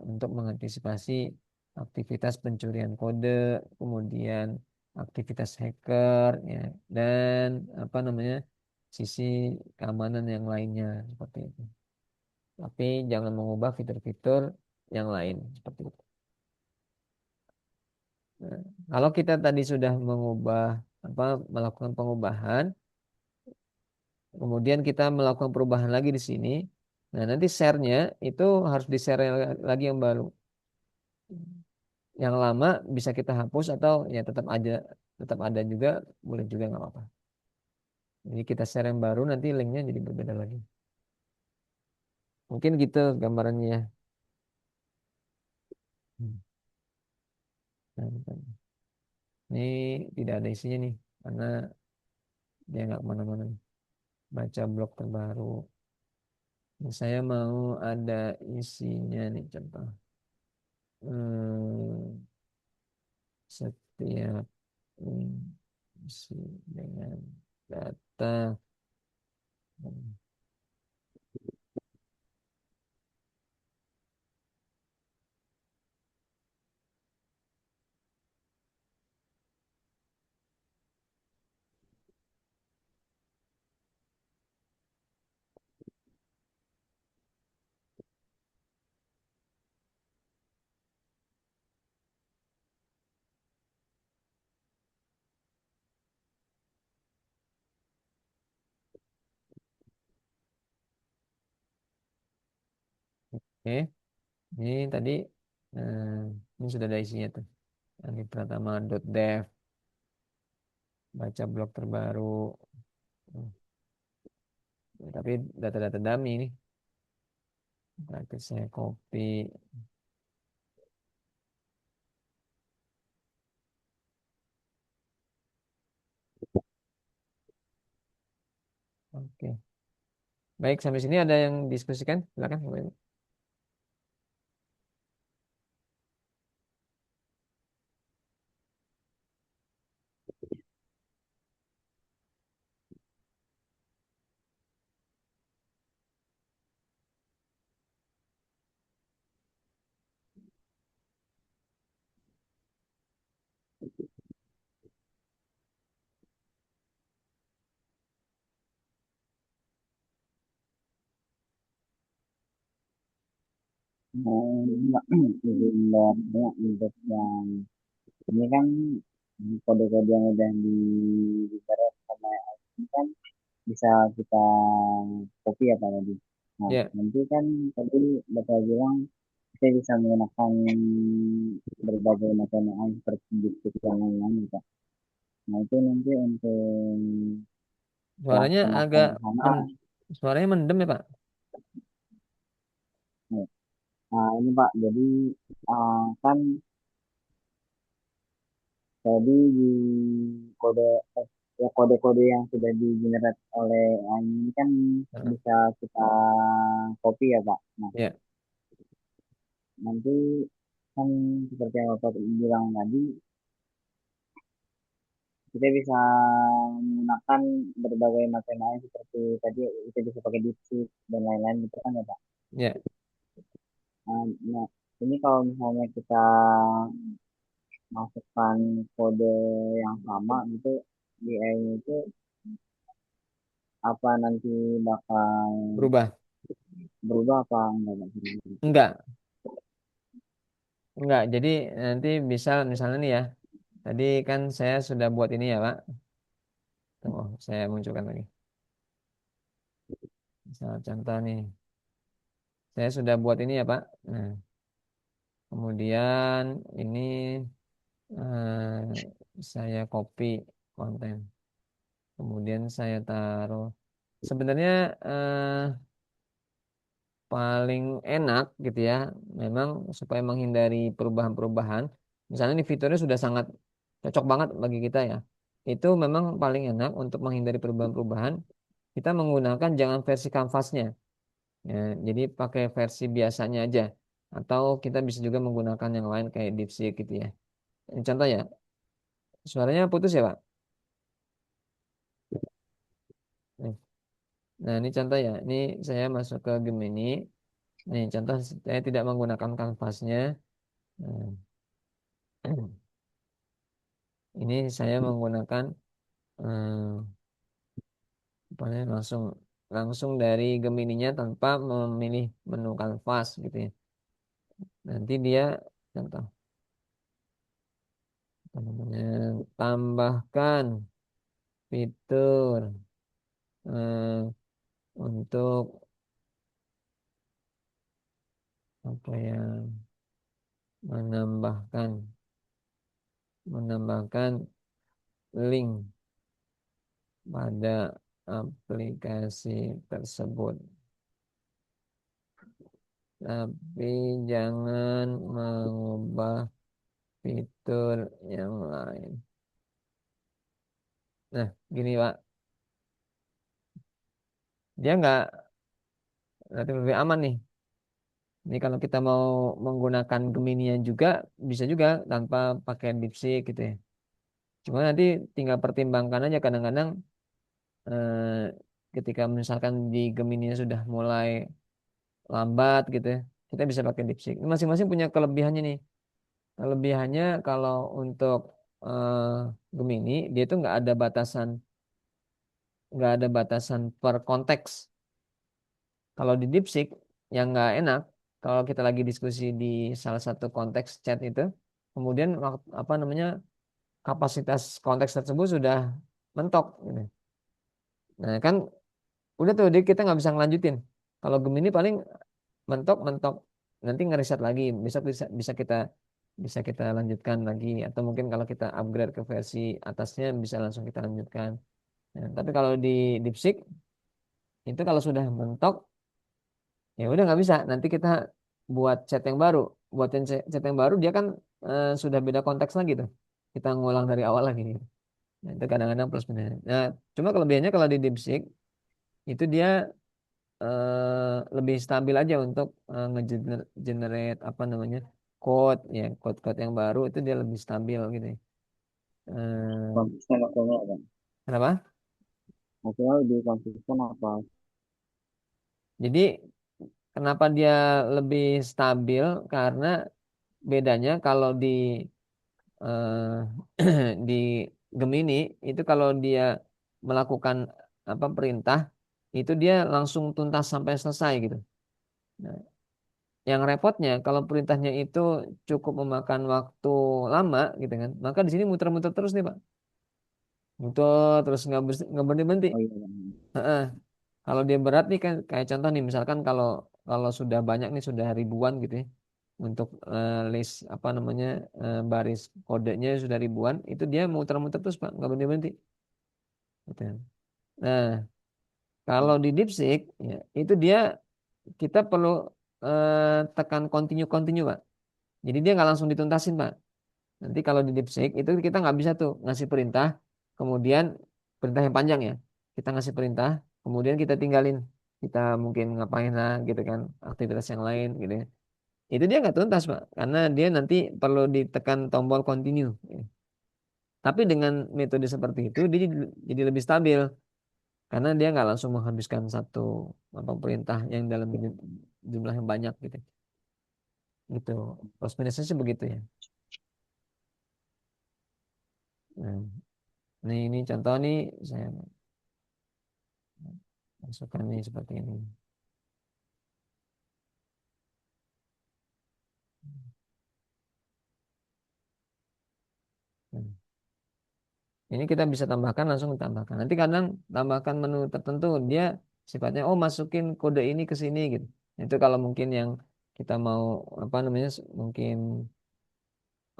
untuk mengantisipasi aktivitas pencurian kode, kemudian aktivitas hacker, ya, dan apa namanya sisi keamanan yang lainnya seperti itu. Tapi jangan mengubah fitur-fitur yang lain seperti itu. Nah, kalau kita tadi sudah mengubah apa melakukan pengubahan, kemudian kita melakukan perubahan lagi di sini. Nah, nanti share-nya itu harus di-share lagi yang baru. Yang lama bisa kita hapus atau ya tetap ada juga, boleh juga nggak apa-apa. Jadi kita share yang baru nanti linknya jadi berbeda lagi. Mungkin gitu gambarannya ya. Hmm. Nah, bentar. Ini tidak ada isinya nih karena dia nggak kemana-mana. Baca blog terbaru. Saya mau ada isinya nih contoh. Hmm, setiap isi dengan data. Oke, ini tadi eh, ini sudah ada isinya tuh. Yang Pratama.dev, baca blog terbaru. Hmm, tapi data-data dummy ini. Berarti saya copy. Oke. Baik, sampai sini ada yang diskusikan? Silakan. Enggak, izin banyak untuk yang ini kan kode-kode yang udah dibuat sama AI ini kan bisa kita copy ya Pak tadi. Nah, Ya, nanti kan tadi Bapak bilang kita bisa menggunakan berbagai macam AI seperti Deepseek yang lain-lain gitu. Nah, itu nanti untuk suaranya pelaksanaan agak ke sana. men suaranya mendem ya, Pak? Nah, ini Pak, jadi kan tadi di kode ya kode-kode yang sudah di generate oleh AI ini kan Heeh. bisa kita copy ya Pak. Nah, Ya, nanti kan seperti yang Bapak bilang tadi, kita bisa menggunakan berbagai macam AI seperti tadi kita bisa pakai DeepSeek dan lain-lain gitu kan ya Pak. ya, Nah, ini kalau misalnya kita masukkan kode yang sama gitu di AI itu apa nanti bakal berubah. berubah apa enggak Pak? Enggak, enggak. Jadi nanti bisa misalnya nih ya. Tadi kan saya sudah buat ini ya, Pak. Tunggu, saya munculkan lagi. Misal contoh nih. Saya sudah buat ini ya, Pak. Nah, kemudian ini saya copy konten. Kemudian saya taruh. Sebenarnya paling enak gitu ya, memang supaya menghindari perubahan-perubahan. Misalnya ini fiturnya sudah sangat cocok banget bagi kita ya. Itu memang paling enak untuk menghindari perubahan-perubahan. Kita menggunakan jangan versi kanvasnya. Ya, jadi pakai versi biasanya aja. Atau kita bisa juga menggunakan yang lain kayak DeepSeek gitu ya. Ini contoh ya, suaranya putus ya Pak. Nah ini contoh ya, ini saya masuk ke Gemini. Nih contoh saya tidak menggunakan kanvasnya. Nah, ini saya menggunakan apa namanya, langsung dari Gemininya tanpa memilih menu kanvas gitu ya. Nanti dia contoh apa namanya, tambahkan fitur eh, untuk apa ya, menambahkan menambahkan link pada aplikasi tersebut. Tapi jangan mengubah fitur yang lain. Nah, gini Pak, dia relatif lebih aman nih. Ini kalau kita mau menggunakan Gemini juga bisa juga tanpa pakai DeepSeek gitu ya. Cuma nanti tinggal pertimbangkan aja kadang-kadang ketika misalkan di Gemini sudah mulai lambat gitu ya, kita bisa pakai DeepSeek. Masing-masing punya kelebihannya nih. Kelebihannya kalau untuk Gemini dia itu nggak ada batasan per konteks. Kalau di DeepSeek yang nggak enak kalau kita lagi diskusi di salah satu konteks chat itu, kemudian apa namanya kapasitas konteks tersebut sudah mentok gitu. Nah kan udah tuh kita nggak bisa ngelanjutin. Kalau Gemini paling mentok mentok nanti ngeriset lagi, bisa kita lanjutkan lagi atau mungkin kalau kita upgrade ke versi atasnya bisa langsung kita lanjutkan. Nah, tapi kalau di DeepSeek itu kalau sudah mentok ya udah nggak bisa. Nanti kita buat chat yang baru, buatin chat yang baru dia kan sudah beda konteks lagi tuh. Kita ngulang dari awal lagi. Nah, itu kadang-kadang plus minus. Nah, cuma kelebihannya kalau di DeepSeek itu dia lebih stabil aja untuk ngegenerate apa namanya code ya code-code yang baru itu dia lebih stabil gitu ya. Eh, Konsisten maksudnya kan. Kenapa? Maksudnya lebih konsisten apa? Jadi kenapa dia lebih stabil? Karena bedanya kalau eh, di Gemini itu kalau dia melakukan apa perintah itu dia langsung tuntas sampai selesai gitu. Nah, yang repotnya kalau perintahnya itu cukup memakan waktu lama gitu kan, maka di sini muter-muter terus nih Pak, muter terus nggak berhenti-berhenti. Oh iya, Heeh. Kalau dia berat nih kan kayak contoh nih misalkan kalau kalau sudah banyak nih sudah ribuan gitu ya untuk list apa namanya baris kodenya sudah ribuan itu dia muter-muter terus Pak nggak berhenti-berhenti. Gitu. Nah kalau di DeepSeek ya, itu dia kita perlu tekan continue Pak. Jadi dia nggak langsung dituntasin Pak. Nanti kalau di DeepSeek itu kita nggak bisa tuh ngasih perintah, kemudian perintah yang panjang ya. Kita ngasih perintah, kemudian kita tinggalin. Kita mungkin ngapain lah gitu kan, aktivitas yang lain gitu ya. Itu dia nggak tuntas Pak, karena dia nanti perlu ditekan tombol continue. Tapi dengan metode seperti itu dia jadi lebih stabil, karena dia nggak langsung menghabiskan satu apa perintah yang dalam jumlah yang banyak gitu. Gitu. Plus minusnya sih begitu ya. Nah, ini contoh nih saya masukkan nih seperti ini. Hmm. Ini kita bisa tambahkan langsung ditambahkan. Nanti kadang tambahkan menu tertentu dia sifatnya oh masukin kode ini ke sini gitu. Itu kalau mungkin yang kita mau apa namanya mungkin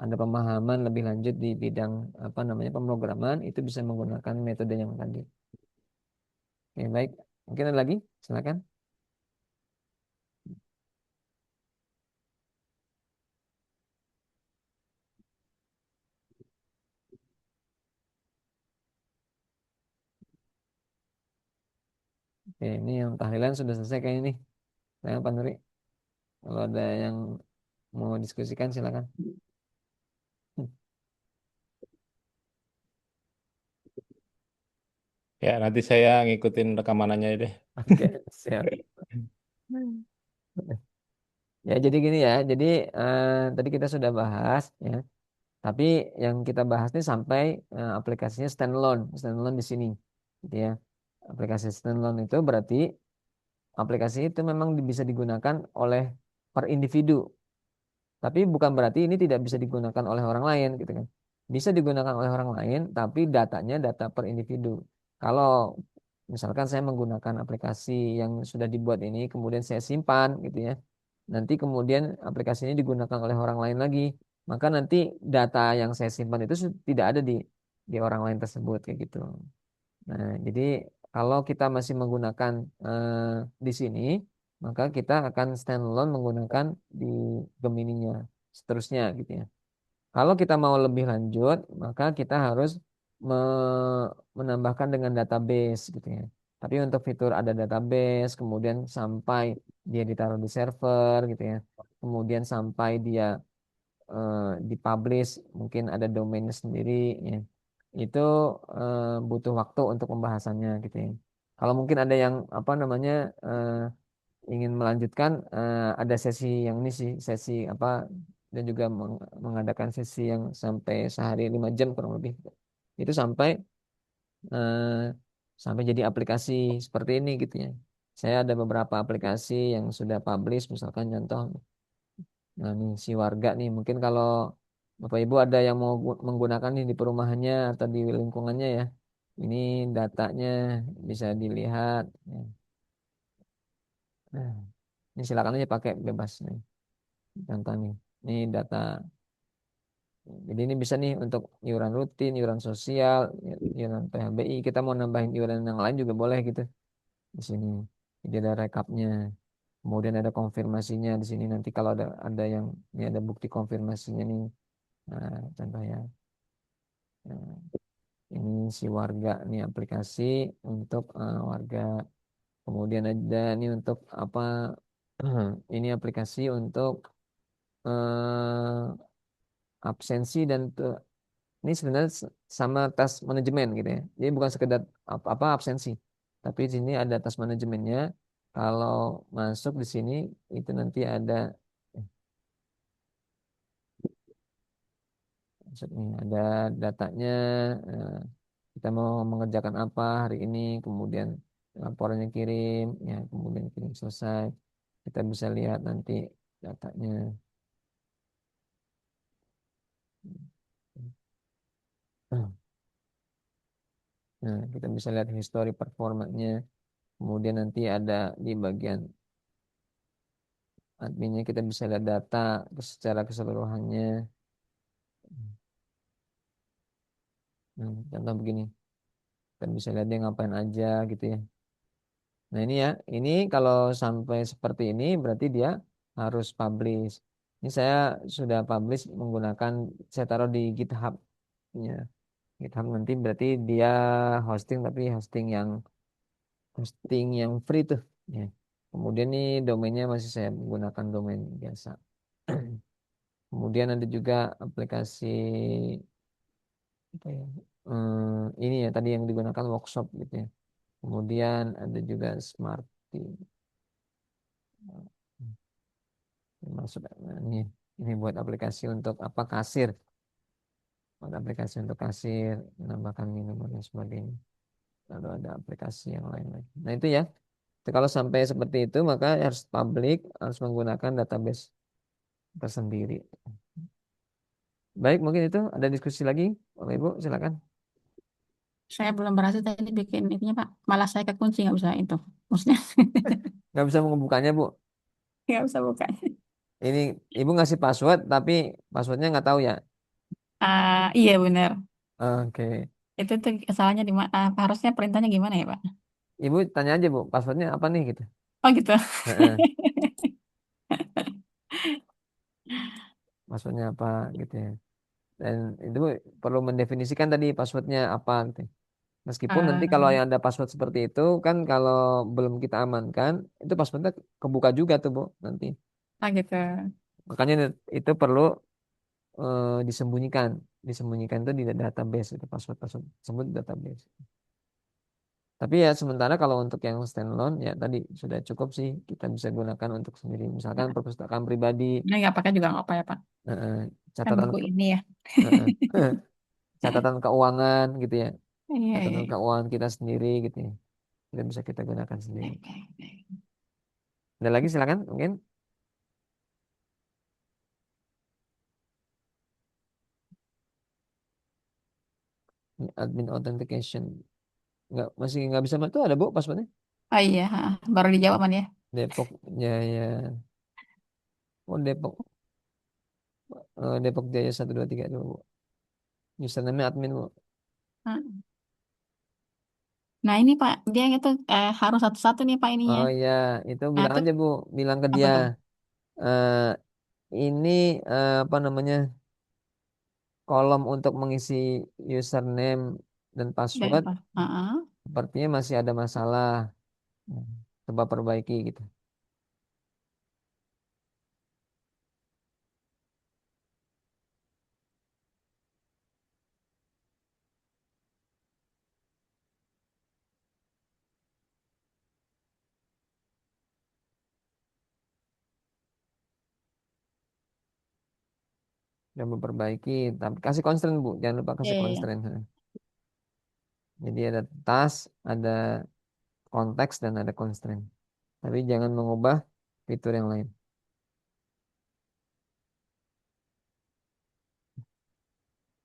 ada pemahaman lebih lanjut di bidang apa namanya pemrograman itu bisa menggunakan metode yang tadi. Oke, baik. Mungkin ada lagi? Silakan. Oke, ini yang tahlilan sudah selesai kayak ini. Saya Pak Nuri. Kalau ada yang mau diskusikan silakan. Ya, nanti saya ngikutin rekamanannya deh. Oke, siap. Ya, jadi gini ya. Jadi tadi kita sudah bahas ya. Tapi yang kita bahas ini sampai aplikasinya standalone, standalone di sini, gitu ya. Aplikasi standalone itu berarti aplikasi itu memang bisa digunakan oleh per individu. Tapi bukan berarti ini tidak bisa digunakan oleh orang lain, gitu kan. Bisa digunakan oleh orang lain, tapi datanya data per individu. Kalau misalkan saya menggunakan aplikasi yang sudah dibuat ini, kemudian saya simpan, gitu ya. Nanti kemudian aplikasi ini digunakan oleh orang lain lagi, maka nanti data yang saya simpan itu tidak ada di orang lain tersebut, kayak gitu. Nah, jadi kalau kita masih menggunakan di sini, maka kita akan standalone menggunakan di Gemini-nya seterusnya gitu ya. Kalau kita mau lebih lanjut, maka kita harus menambahkan dengan database gitu ya. Tapi untuk fitur ada database, kemudian sampai dia ditaruh di server gitu ya. Kemudian sampai dia eh, dipublish, mungkin ada domainnya sendiri ya. Itu butuh waktu untuk pembahasannya gitu ya. Kalau mungkin ada yang apa namanya ingin melanjutkan, ada sesi yang ini sih, sesi apa, dan juga mengadakan sesi yang sampai sehari 5 jam kurang lebih. Itu eh, sampai jadi aplikasi seperti ini gitu ya. Saya ada beberapa aplikasi yang sudah publish, misalkan contoh, nah nih si warga nih, mungkin kalau Bapak Ibu ada yang mau menggunakan nih di perumahannya atau di lingkungannya ya, ini datanya bisa dilihat. Ya. Nah, ini silakan aja pakai bebas nih. Contoh nih, ini data. Jadi ini bisa nih untuk iuran rutin, iuran sosial, iuran PHBI. Kita mau nambahin iuran yang lain juga boleh gitu di sini. Jadi ada rekapnya. Kemudian ada konfirmasinya di sini. Nanti kalau ada yang ini ada bukti konfirmasinya nih. Nah, contoh ya. Nah, ini si warga nih aplikasi untuk warga. Kemudian ada nih untuk apa? Ini aplikasi untuk absensi dan ini sebenarnya sama tes manajemen gitu ya. Jadi bukan sekedar apa absensi, tapi di sini ada tes manajemennya. Kalau masuk di sini itu nanti ada eh, masuk nih, ada datanya. eh, Kita mau mengerjakan apa hari ini, kemudian laporannya kirim, ya kemudian kirim selesai. Kita bisa lihat nanti datanya. Nah, kita bisa lihat history performanya. Kemudian nanti ada di bagian adminnya kita bisa lihat data secara keseluruhannya. Contoh begini, kita bisa lihat dia ngapain aja gitu ya. Nah ini ya, ini kalau sampai seperti ini berarti dia harus publish. Ini saya sudah publish menggunakan, saya taruh di GitHub. Ya, GitHub nanti berarti dia hosting, tapi hosting yang free tuh. Ya. Kemudian nih domainnya masih saya menggunakan domain biasa. Kemudian ada juga aplikasi apa ya? Ini ya tadi yang digunakan workshop gitu ya. Kemudian ada juga smart team. Masuk nah, ini buat aplikasi untuk apa kasir. Buat aplikasi untuk kasir, menambahkan minuman dan sebagainya. Lalu ada aplikasi yang lain lagi. Nah itu ya. Jadi kalau sampai seperti itu maka harus public, harus menggunakan database tersendiri. Baik, mungkin itu ada diskusi lagi. Bapak Ibu, silakan. Saya belum berhasil tadi bikin itunya Pak. Malah saya kekunci nggak bisa itu. Maksudnya Nggak bisa membukanya, Bu. nggak bisa buka. Ini Ibu ngasih password, tapi passwordnya nggak tahu ya. Iya benar. Oke. Itu tuh salahnya di mana? Harusnya perintahnya gimana ya Pak? Ibu tanya aja, Bu, passwordnya apa nih gitu. Oh gitu. Heeh. Passwordnya apa gitu ya. Dan itu perlu mendefinisikan tadi passwordnya apa gitu. Meskipun nanti kalau Ah, yang ada password seperti itu kan kalau belum kita amankan itu passwordnya kebuka juga tuh Bu nanti. gitu. Makanya itu perlu disembunyikan. Disembunyikan itu di database itu password-password tersebut di database. Tapi ya sementara kalau untuk yang standalone ya tadi sudah cukup sih kita bisa gunakan untuk sendiri. Misalkan perpustakaan pribadi, Ini nggak pakai juga nggak apa ya Pak? eh, Kan catatan buku ini ya. eh, catatan keuangan gitu ya. Iya, iya, Catatan iya. keuangan kita sendiri gitu ya. Kita bisa kita gunakan sendiri. Baik, baik, baik. Ada lagi silakan mungkin. Admin authentication. Masih nggak bisa tuh ada Bu passwordnya. Oh iya, baru dijawab man ya. Depok Jaya. Oh Depok. Depok Jaya 123 dulu Bu. Username admin Bu. Ah. Nah ini Pak, dia itu harus satu-satu nih Pak ininya. Oh iya, itu Nah bilang itu aja Bu, bilang ke apa dia. tuh? eh ini apa namanya? Kolom untuk mengisi username dan Dan password apa? Ah, ah. sepertinya masih ada masalah. Nah, coba perbaiki gitu. Dan memperbaiki, tapi kasih constraint Bu, jangan lupa Iya, kasih iya, iya. constraint. Jadi ada task, ada konteks dan ada constraint. Tapi jangan mengubah fitur yang lain.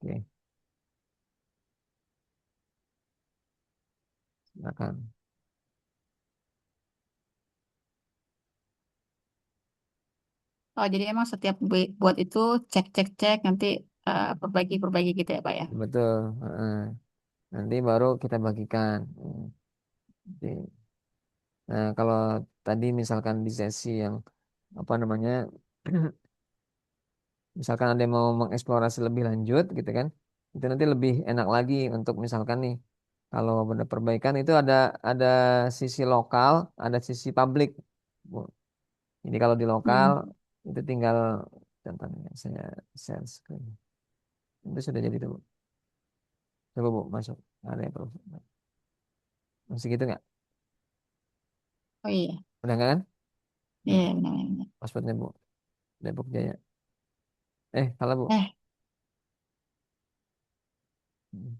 Oke, silakan. Oh, jadi emang setiap buat itu cek cek cek nanti perbaiki perbaiki gitu ya Pak ya. Betul. Heeh. Nanti baru kita bagikan. Oke. Nah, kalau tadi misalkan di sesi yang apa namanya, misalkan ada yang mau mengeksplorasi lebih lanjut gitu kan, itu nanti lebih enak lagi untuk misalkan nih, kalau ada perbaikan itu ada sisi lokal, ada sisi publik. Bu. Jadi kalau di lokal Hmm. itu tinggal contohnya saya share screen. Itu sudah jadi tuh. Bu. Coba Bu masuk area profil. Masih gitu nggak? Oh iya, Udah nggak kan? iya Hmm. benar, benar. Passwordnya Bu. Depok Jaya. Salah Bu. Eh, Hmm.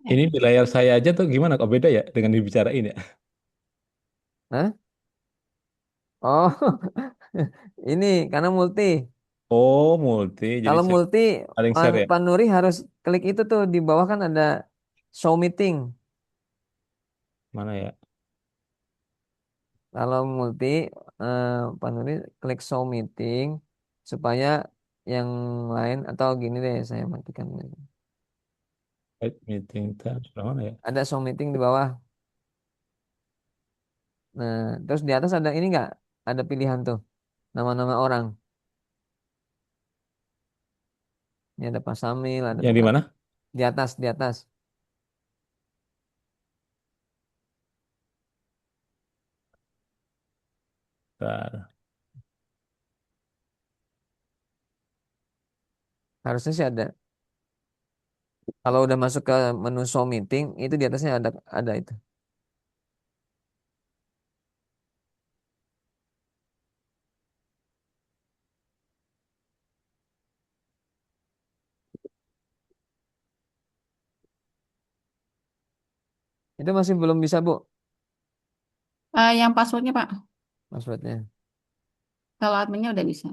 eh. Ini di layar saya aja tuh gimana kok beda ya dengan dibicarain ya? Hah? Oh, ini karena multi. Oh, multi. Jadi Kalau saya multi, paling share ya. Pak Nuri harus klik itu tuh di bawah kan ada show meeting. Mana ya? Kalau multi, eh, Pak Nuri klik show meeting supaya yang lain atau gini deh saya matikan. Wait, meeting tab. Sebelah mana ya? Ada show meeting di bawah. Nah, terus di atas ada ini nggak? Ada pilihan tuh nama-nama orang. Ini ada Pak Samil, ada Yang Pak di Kat. mana? Di atas, di atas. Bentar. Harusnya sih ada. Kalau udah masuk ke menu show meeting, itu di atasnya ada itu. Itu masih belum bisa, Bu, Yang passwordnya Pak, passwordnya. kalau adminnya udah bisa.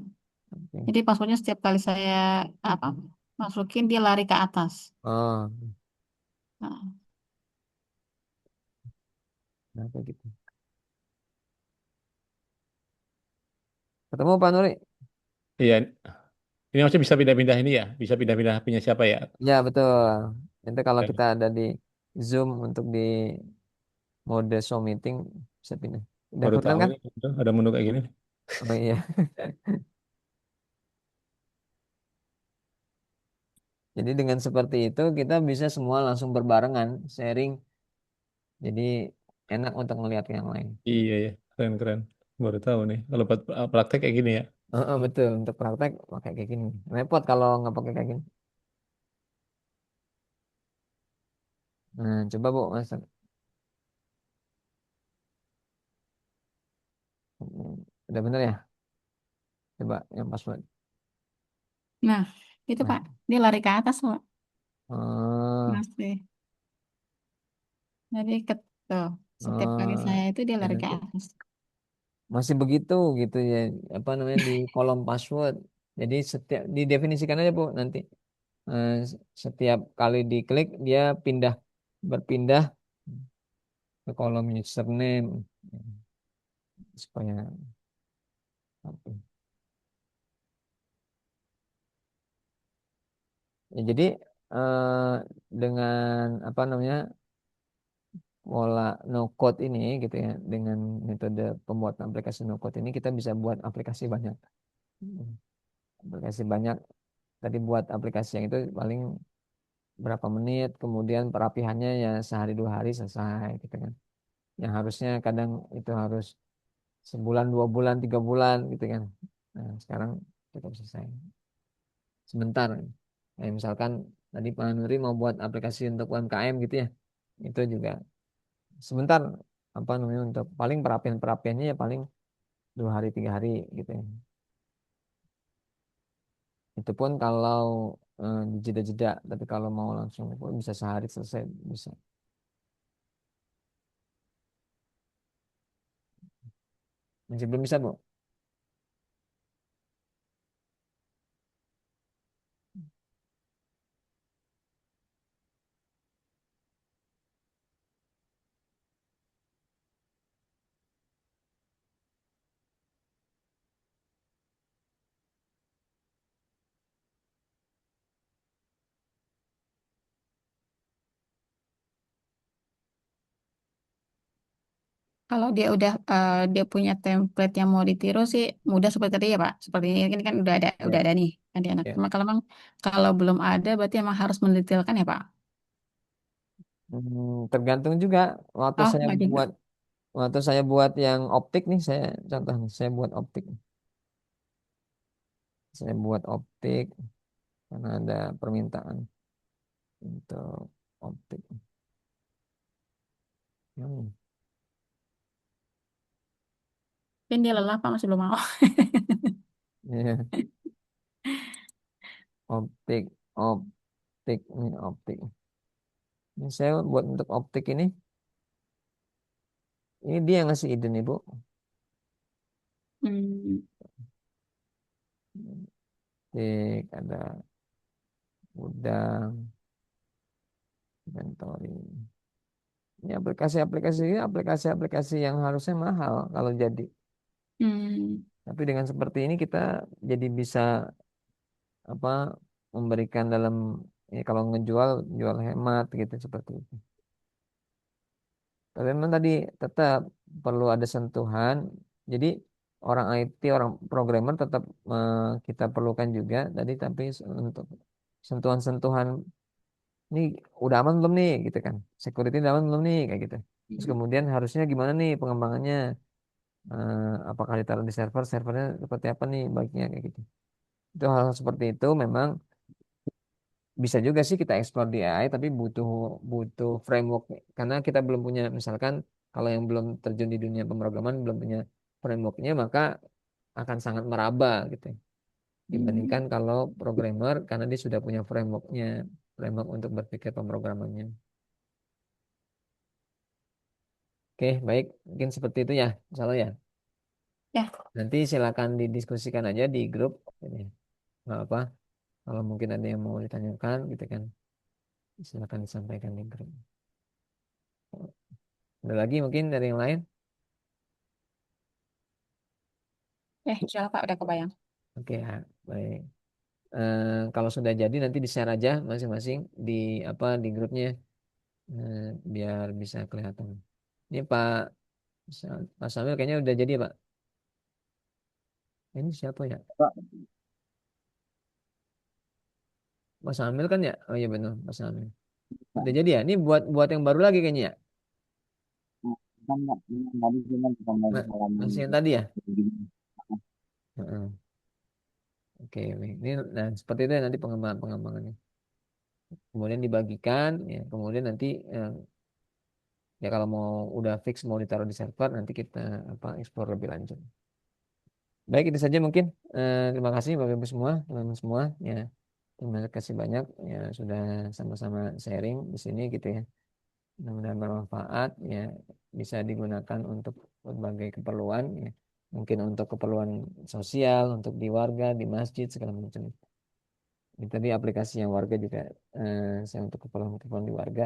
Oke. Jadi passwordnya setiap kali saya apa masukin dia lari ke atas. Oh, Nah, kenapa gitu? Ketemu Pak Nuri? Iya, ini maksudnya bisa pindah-pindah ini ya? Bisa pindah-pindah punya siapa ya? Ya, betul. Itu kalau Eh, kita ada di Zoom untuk di mode show meeting, bisa pindah. Udah Baru kelihatan tahu kan? ini ada menu kayak gini. Oh iya. Jadi dengan seperti itu kita bisa semua langsung berbarengan sharing. Jadi enak untuk melihat yang lain. Iya ya, keren-keren. Baru tahu nih. Kalau buat praktek kayak gini ya. Betul, untuk praktek pakai kayak gini. Repot kalau nggak pakai kayak gini. Nah, coba Bu, Mas. Udah bener ya? Coba yang password. nah, itu Nah, Pak, dia lari ke atas Pak. oh, Masih. Jadi tuh, setiap kali oh, saya itu dia ya lari ke nanti atas. masih begitu gitu ya. Apa namanya di kolom password. Jadi setiap didefinisikan aja Bu nanti. Eh, Setiap kali diklik dia berpindah ke kolom username supaya apa. Ya, jadi eh, dengan apa namanya pola no code ini gitu ya, dengan metode pembuatan aplikasi no code ini kita bisa buat aplikasi banyak. Hmm. Aplikasi banyak. Tadi buat aplikasi yang itu paling berapa menit, kemudian perapihannya ya sehari 2 hari selesai gitu kan. Yang harusnya kadang itu harus sebulan, 2 bulan, 3 bulan gitu kan. Nah, sekarang cukup selesai. Sebentar. Kayak misalkan tadi Pak Nuri mau buat aplikasi untuk UMKM gitu ya. Itu juga sebentar apa namanya untuk paling perapiannya ya paling 2 hari 3 hari gitu ya. Itu pun kalau jeda-jeda, tapi kalau mau langsung bisa sehari selesai bisa. Masih belum bisa, Bu? Kalau dia udah dia punya template yang mau ditiru sih mudah seperti tadi ya Pak. Seperti ini kan udah Ya. ada nih kan di anak. Ya. Cuma kalau memang kalau belum ada berarti emang harus mendetailkan ya Pak. Tergantung juga waktu Oh saya nggak juga. buat waktu saya buat yang optik nih saya contoh nih, saya buat optik. Saya buat optik karena ada permintaan untuk optik. Hmm. Mungkin dia lelah Pak masih belum mau. Ya. Optik, optik ini optik. Ini saya buat untuk optik ini. Ini dia yang ngasih ide nih, Bu. Hmm. Optik ada udang, inventory. Ini aplikasi yang harusnya mahal kalau jadi. Hmm. Tapi dengan seperti ini kita jadi bisa apa memberikan dalam ya kalau ngejual jual hemat gitu seperti itu. Tapi memang tadi tetap perlu ada sentuhan. Jadi orang IT, orang programmer tetap kita perlukan juga tadi tapi untuk sentuhan-sentuhan ini udah aman belum nih gitu kan. Security udah aman belum nih kayak gitu. Terus kemudian harusnya gimana nih pengembangannya? Apakah ditaruh di servernya seperti apa nih baiknya kayak gitu. Itu hal seperti itu memang bisa juga sih kita explore di AI tapi butuh butuh framework karena kita belum punya misalkan kalau yang belum terjun di dunia pemrograman belum punya frameworknya maka akan sangat meraba gitu Hmm. dibandingkan kalau programmer karena dia sudah punya framework untuk berpikir pemrogramannya. Oke, baik, mungkin seperti itu ya misalnya ya. Ya, Nanti silakan didiskusikan aja di grup ini nggak apa kalau mungkin ada yang mau ditanyakan gitu kan silakan disampaikan di grup. Ada lagi mungkin dari yang lain. insya Allah Pak udah kebayang. Oke ya, baik. Kalau sudah jadi nanti di-share aja masing-masing di apa di grupnya eh, biar bisa kelihatan. Ini Pak Samuel kayaknya udah jadi ya, Pak. Ini siapa ya? Pak, Pak Samuel kan ya? Oh iya benar, Pak Samuel. Udah jadi ya? Ini buat buat yang baru lagi kayaknya ya? kan Pak, ini tadi cuma kita mau halaman Masih yang tadi ya? Heeh. Oke, oke. Ini nah seperti itu ya nanti pengembangannya. Kemudian dibagikan, ya. Kemudian nanti ya kalau mau udah fix mau ditaruh di server nanti kita apa explore lebih lanjut. Baik, itu saja mungkin. Terima kasih Bapak Ibu semua, teman-teman semua. Ya, terima kasih banyak ya sudah sama-sama sharing di sini gitu ya. Mudah-mudahan bermanfaat ya, bisa digunakan untuk berbagai keperluan ya. Mungkin untuk keperluan sosial, untuk di warga, di masjid segala macam. Ini tadi aplikasi yang warga juga saya untuk keperluan-keperluan di warga.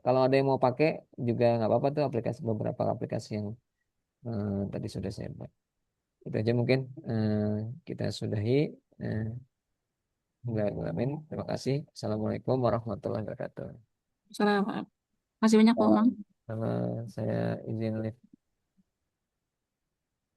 Kalau ada yang mau pakai juga nggak apa-apa tuh beberapa aplikasi yang tadi sudah saya buat. Itu aja mungkin kita sudahi. Eh, Bismillahirrahmanirrahim. Terima kasih. Assalamualaikum warahmatullahi wabarakatuh. Salam Pak. Masih banyak Pak Umang. Sama saya izin live.